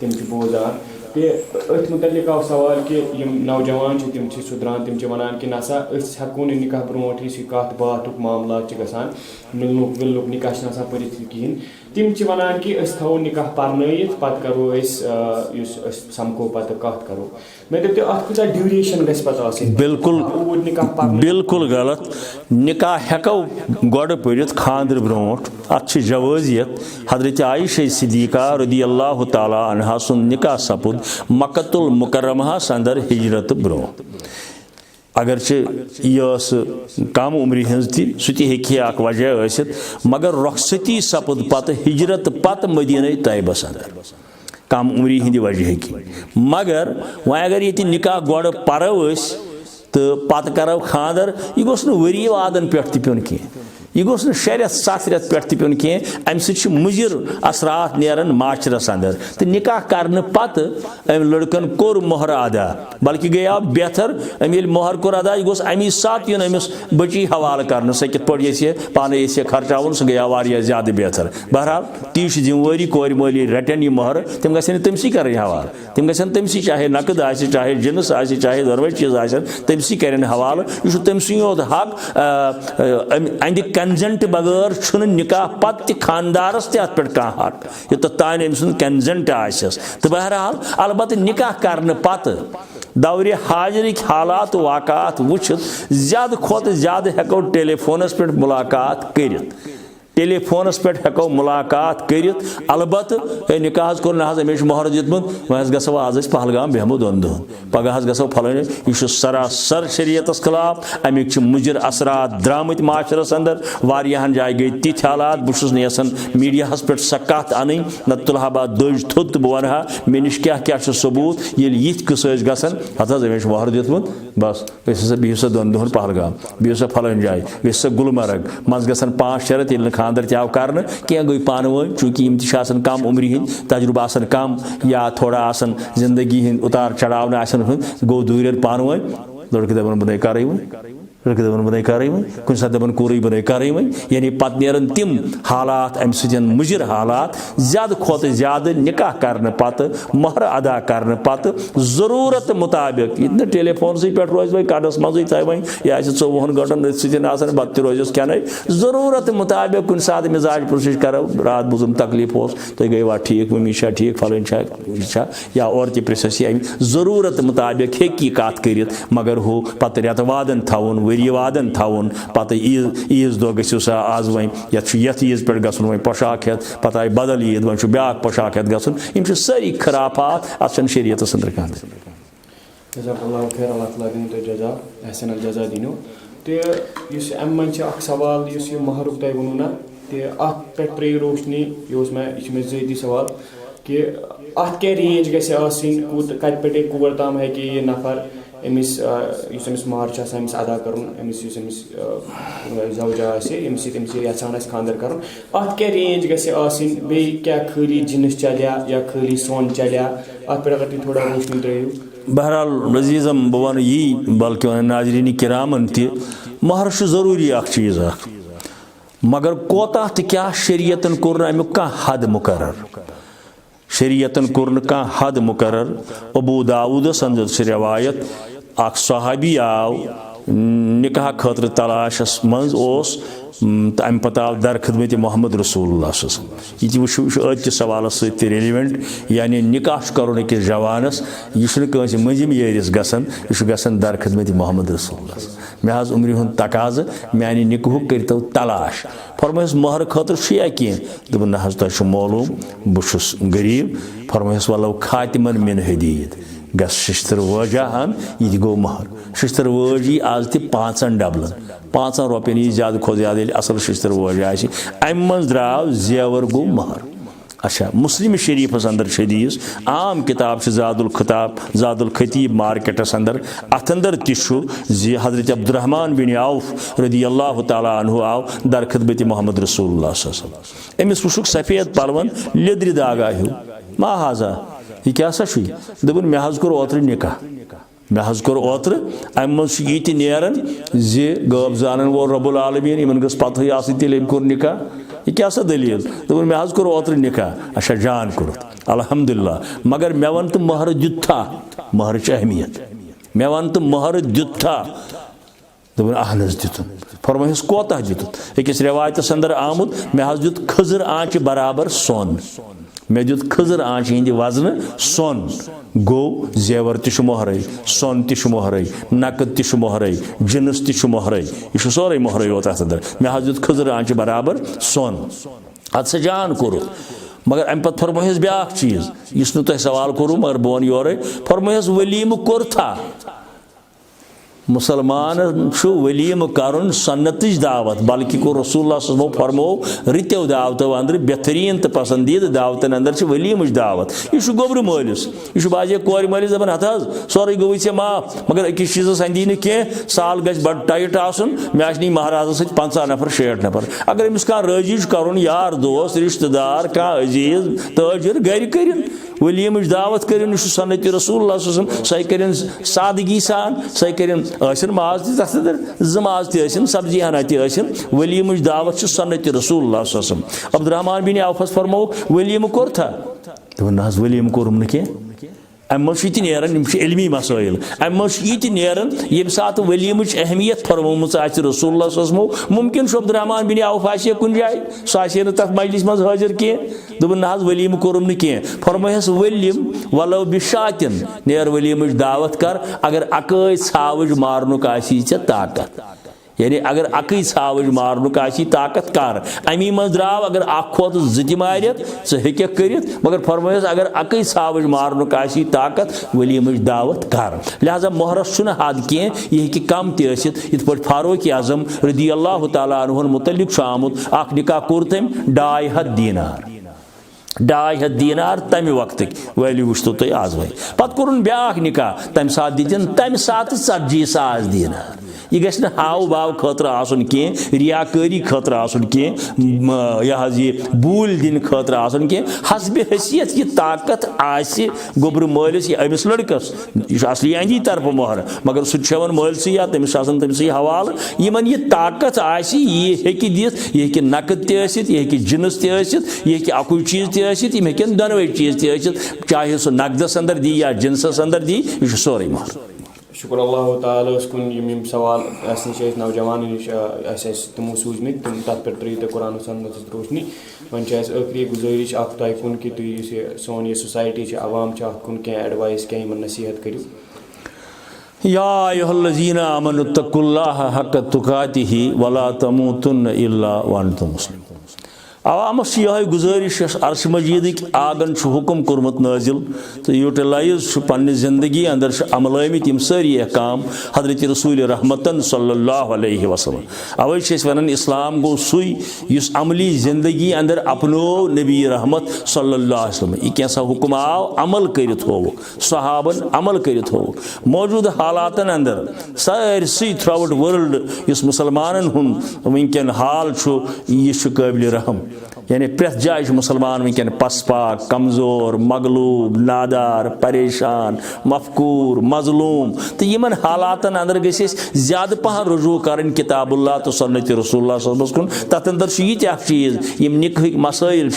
A: तम बोजान पे अथ मुतलिक आव सवाल कि नौजवान तम सुधरान तम वनान कि नसा हेको निकाह ब्रोट कत बात मामला गसान मिलनुक विलनुक निकाह पढ़ित कहें तम वनान कि थो निकाह पर्नयित पत करो समको पत कत करो मे दप अत कूत ड्यूरेशन गि
B: बिल्कुल बिल्कुल गलत निकाह हेको गोड़ पढ़ित खांदर ब्रोट अत जवाजियत हजरत आयशा सिद्दीक़ा रज़ियल्लाहु ताला अन्हा सुन निकाह सपुद मक्कतुल मुकर्रमा अंदर हिजरत ब्रो अगरचे यह कम उम्र हज सह वजह मगर रुखसती सपुद पत हिजरत पत मदीना तैयबस अंदर कम उम्र हंद वजह मगर वह अगर ये निकाह गोड़ परो तो पत करो खादर यह गोस वरी वादन पे प्योन कह यह गोस शरियत 7 रेत पे प्योन कह अम सह मुजिर असरात नेरन माशरस अंदर तो निकाह करने पत अम लड़कन कोर मोहर अदा बल्कि गया बेहतर अम ये मोहर कोर अदा यह गोस अमी सात यून अमिस बची हवाल कर सह कित पे पान खर्चावन सह गया वारिया ज्यादा बेहतर बहरहाल ती जिम्मेवारी कोर मोली रटन यह मोहर तम गन तमसी कर हवाल तम गन तमसी चाहे नकद आ चाहे जिनस आ चाहे दोनवे चीज आ तमसी कर हवाल यह तमसी योत हक अंद कंजेंट बगैर निकाह पत खानदारस तथ पे हक योत तान अम सुन कंजेंट आस तो बहरहाल अलबत् निकाह करने पत दौरे हाजरिक हालात वाक़ात वुचित ज्यादा खुद ज्यादा हेको टेलीफोनस पे मुलाकात कर टेलीफोनस पे हेको मुलाकात कर अलबत् निकाह कोर ना अमे मोहर दितमुत वह गो आज पहलगाम बेहमो 2 दोहन पगह गो फलान यह सरासर शरीयतस खिलाफ अमिक मुजिर असरात द्रामत माशरस अंदर वारियाहन जाय गई तिथ हालात बहुत नसान मीडिया पे सह कत अन न तुलहा बह दज थोत बह वनहा मे नश क्या क्या सबूत ये यथ किस गसान हत अमे मोहर दितमुत बस बिहु सा 2 दोहन पहलगाम बिहु सा फलान जाय बिहु सा गुलमर्ग मज गसान 5-6 रेत ये खानदर तव कर क्या गई पान वन चूंकि यम कम उम्र हंद तजुर्बा कम या थोड़ा जिंदगी हंद उतार चढ़ाव गो दूर पान वन लड़के दपान बह कर लड़के दपान बह कर कुछ सात दपान कूर बह कर यानी पत नेरन तिम हालात अम मुजिर हालात ज्यादा खुद ज्यादा निकाह करने पत मोहर अदा करने पत जरूरत मुताबिक ये टेलीफोन पे रोज वह कड़स मजे थे वह यह 24 घंटन सतन बत रोजस क्या जरूरत मुताबिक कुछ सात मिजाज पुरसिश करो रात बुजुम तकलीफ तुम गई वा ठीक मम्मी ठीक फलान या और प्रेस जरूरत मुताबिक हेकी कत कर मगर हु पत रेत वादन थवन वरी वादन थवन पत ईज दो गो सा आज वह यथ ईज पे गसन वह पोशाक हेत पत आई बदल ईद वह ब्या पोशाक हेत गसन यम सारी खराफात अत शरीयत अंदर कह
A: जज़ाकल्लाहु खैर अल्लाह ताला दिन तो जज़ा एहसन जज़ा दिनो तो अम मन सवाल यह महरुक तुम वो ना तो अत पे रोशनी यह ज़ाती सवाल कि अत क्या रेंज गूत कत पे कूर तम हे यह नफर अमिस महर अमिस अदा कर जवजा यमिस यचान खानदर कर अत क्या रेंज गई क्या खाली जिनस चलिया या खाली सोन चलिया अत पे अगर तुम थोड़ा रोशनी त्रो।
B: बहरहाल रजीज़म बह वन यी बल्कि वन नाजरीन किरामन महर ज़रूरी चीज़ मगर कोता तो क्या शरीयतन कोर अमुक हद मुकर्रर शरीयतन कोर हद मुकर्रर। अबू दाऊद संद रवायत अख सहाबी आव निकाह खतर तलाशस मज अम पत आव दर खिदमत मोहम्मद रसूलुल्लाह यह वो सवाल सत्य रेलिवेंट यानी निकाह कर अकिस जवानस यह मजिम येरिस गसन यह दर खिदमत मोहम्मद रसूलुल्लाह मे उम्र हुंद तकाज मानी निकाह करो तलाश फरमायस महर खतर या कह दोपन ना तुम मालूम बहुस गरीब फरमायस वल्लो खातिमन मिन हदीद गस शिश्तर वजा अन यह गो महर शिश्तर वज यी आज त 5 डबलन 5 रुपयन यी ज्यादा खो ज्यादा असल शिश्तर वज अम मज द्राव जेवर गो महर। अच्छा मुस्लिम शरीफस अंदर हदीस आम किताब जादुल खतीब मार्केटस अंदर अथ अंदर जी हजरत अब्दुर्रहमान बिन औफ रदियल्लाहु तआला अन्हु आव दर खिदमत मोहम्मद रसूलुल्लाह अमिस वुशुक सफेद पलवन लेद्रि दागा हूँ मा हाजा यह क्या दोपन मे कोर ओत्र निकाह मे कोर ओत्र अम मज नेरन जी गब जानन वो रब्बुल आलमीन इन गस पत तेल कोर निकाह यह क्या दलील दोपन मे कोर ओत्र निकाह अच्छा जान कोर अल्हम्दुलिल्लाह मगर मे वन तो महर दिथा महर अहमियत मे वन तो महर दिथा दोपन अहन दितुन फरमायस कोता दितुत अकिस रिवायतस अंदर आमुद मे दित खजर आंच बराबर सोन मे दित खजर आंच हिंद वजन सोन गो जेवर तह महर सोन तह महर नकद तह महर जिनस तह महर यह सोरे महर योत अंदर मे दित खजर आंच बराबर सोन अत सा जान कोर मगर अम पे फरमायस ब्या चीज इस तुम सवाल कोरू मगर बह वन योर फरमायस वलीम कोर था मुसलमान वलीम कर सन्नत दावत बल्कि को रसूलुल्लाह फरमो रित्यो दावतो अंदर बेहतरीन तो पसंदीद दावतन अंदर वलीम दावत यह गोबर मलिस यह बाजे कोर मलिस दपान हथ सोरे गो ऐ माफ मगर अकिस चीज़ अंदी न कह साल गि बड़ टाइट आसन मे आनी महाराज सत 50 नफर 60 नफर अगर अमिस कह राजी कर यार दोस्त रिश्तेदार कह अजीज ताजिर गर कर वलीम दावत कर सन्नत रसूलुल्लाह सह कर सादगी सान सह कर माज तदर ज माज तन सब्जी हना तन वलीम दावत सन्नत रसूलुल्लाह अब्दुर्रहमान बिन औफस फरमो वलीम कोर था दोपन ना वलीम कोरुम न कह अम नेरान इल्मी मसाइल अम नेरान ये सात वलीम अहमियत फरमोम रसूलुल्लाह मुमकिन अब्दुर्रहमान बिन औफ कुन जाए सह तथ मजलिस मज हाजिर कह दोपन ना वलीम कोरुम न कह फरमायस वलीम वलो बिशातिन नेर वलीम दावत कर अगर अकई छावज मारनुक ताकत यानी अगर अकई छावज मारनुक ताकत कर अमी मज द्राव अगर अत जि मारित ह्यक कर मगर फरमायस अगर अकई छावज मारनुक ताकत वलीम दावत कर लिहाजा मोहरस हद कह यह कम तथ पे फारूक आजम रदियल्लाहु तआला अन्हुन मुतल्लिक आमुद अख निकाह कोर तम 2.5 दीनार 2.5 दीनार तमि वक्त वैल्यू वुचतो तुम आज वह पत कोर ब्या निकाह तम सात दिन तम सात 40,000 दीनार यह गि हाव भाव खतर आसन कह रियाकारी खतर आसन कह यह बूल दिन खतर आसन कह हसब हैसियत यह ताकत आसि गोबर मलिस यह अमिस लड़कस यह असली अंदी तरफ मोहर मगर सह मलस या तमिस तमिस हवाल यमन यह ताकत आसि यह हेकि दिस यह हेकि नकद तह यह जिनस तह यह अकु चीज तह यम हेकन दोनवे चीज तह चाहे सह नकदस अंदर दी या जिनसस अंदर दी यह सोरे मोहर।
A: शुक्र अल्लाह ताला कुन यम सवाल नश नौजवान नश तमो सूझमित तुम तथ पे तो कुरान सन्नत रोशनी वन आखिरी गुजारिश तुन कि तुम सोन यह सोसाइटी अवाम कुन क्या एडवाइस क्या नसीहत करो।
B: या अय्युहल्लज़ीना आमनुत्तकुल्लाह हक़्क़ तुक़ातिही वला तमूतुन्न इल्ला व अंतुम मुस्लिमून आवामस यह गुजारिश अर्श मजीद आगन हुक्म कोर्मुत नाजिल तो यूटिलाइज पन्ने जिंदगी अंदर अमलामित यम सारी अहकाम हजरत रसूल रहमतन सल्लल्लाहु अलैहि वसल्लम अवै वन इस्लाम गो सुई युस अमली जिंदगी अंदर अपनो नबी रहमत सल्लल्लाहु अलैहि वसल्लम यह कैसा हुक्म आव अमल करित हो सहाबन अमल करित हो मौजूद हालातन अंदर सारसी थ्रू आउट वर्ल्ड युस मुसलमानन हुन वनकन हाल यह काबिल रहम यानी प्रेथ जाय मुसलमान वनकन पसपा कमजोर मगलूब नादार परेशान मफकूर मजलूम तो यमन हालातन अंदर गस ज्यादा पहन रुजू कर किताबुल्लाह तो सुन्नत रसूलुल्लाह सल्लल्लाहु अलैहि वसल्लम तथ अंदर यह चीज यम निकाह मसाइल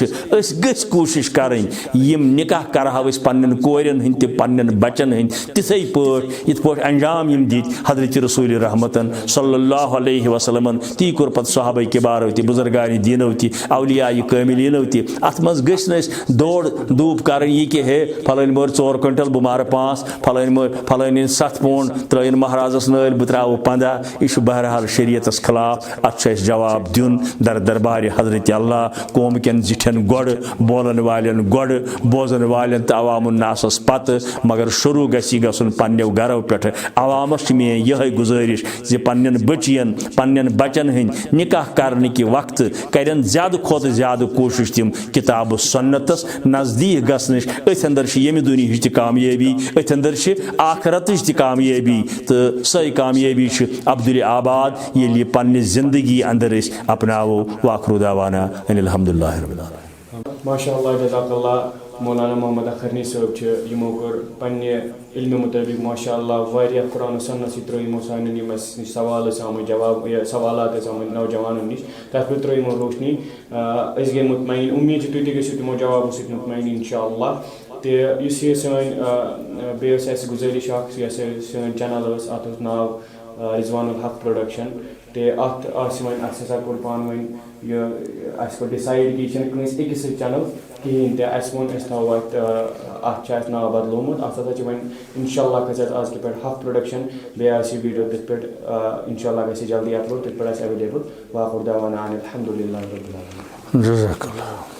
B: गस कोशिश करें यम निकाह करहा पन्न कोरन हंद पन्न बचन हंद तिथे यथ पे अंजाम यम दित हजरत रसूल रहमतन सल्लल्लाहु अलैहि वसल्लम ती कोर पत सहाबा किबारो ती बुजुर्गान दीनो ती औलिया कामिलीनो ती अत मज गस दौड़ धूप कर यह कि हे फलान मोर 4 क्विंटल बह मार 5 फलान 7 पौंड त्रन महाराजस नल बह त्रा 15 यह बहरहाल शरीयतस खिलाफ अत जवाब दिन दर दरबार हजरत अल्लाह कौम कन जिठन गोड़ बोलन वालन गोड़ बोजन वालन तो अवामुन्नासस पत मगर शुरू गसन पन्नो गरों पे अवामस मे यह गुजारिश जे पन्न बचियन पन्न बचन हंद निकाह करने कि वक्त करन ज्यादा खोत ज्यादा कोशिश तम किताब सुन्नतस नजदीक गसनश अथ अंदर यम दुनिया कामयाबी अथ अंदर आखरत कामयाबी तो सही कामयाबी अब्दुल आबाद ये पन्ने जिंदगी अंदर अपनावो वाखरु दावाना अल्हम्दुलिल्लाह रब्बिल आलमीन।
A: माशाअल्लाह जज़ाकल्लाह मौलाना मोहम्मद अखरनी साहब यमो कर पन्ने इल्म मुताबिक माशाअल्लाह वारिया कुरान सुन्नत सि त्रो सान सवाल आम जवाब सवालात आम नौजवानों नश तथ पे त्रो रोशनी अस गई मुतमईन उम्मीद तुम तु तमो जवाबों सत मुतमईन इंशाअल्लाह तो सन बे गुजारिश सन चैनल अत नाव रिजवानुल हक प्रोडक्शन तो अत वन कोर पान वन डिसाइड कि यह अकिस चैनल कहें तो वो थो अत नाव बदलोमुत अत वन इंशाल्लाह खस आज पे हक प्रोडक्शन बे वीडियो तथ पे इंशाल्लाह गि जल्दी अपलोड तथ पे अवेलेबल वाखुर दावाना अनिल हम्दुलिल्लाहि रब्बिल आलमीन।
B: जज़ाकल्लाह।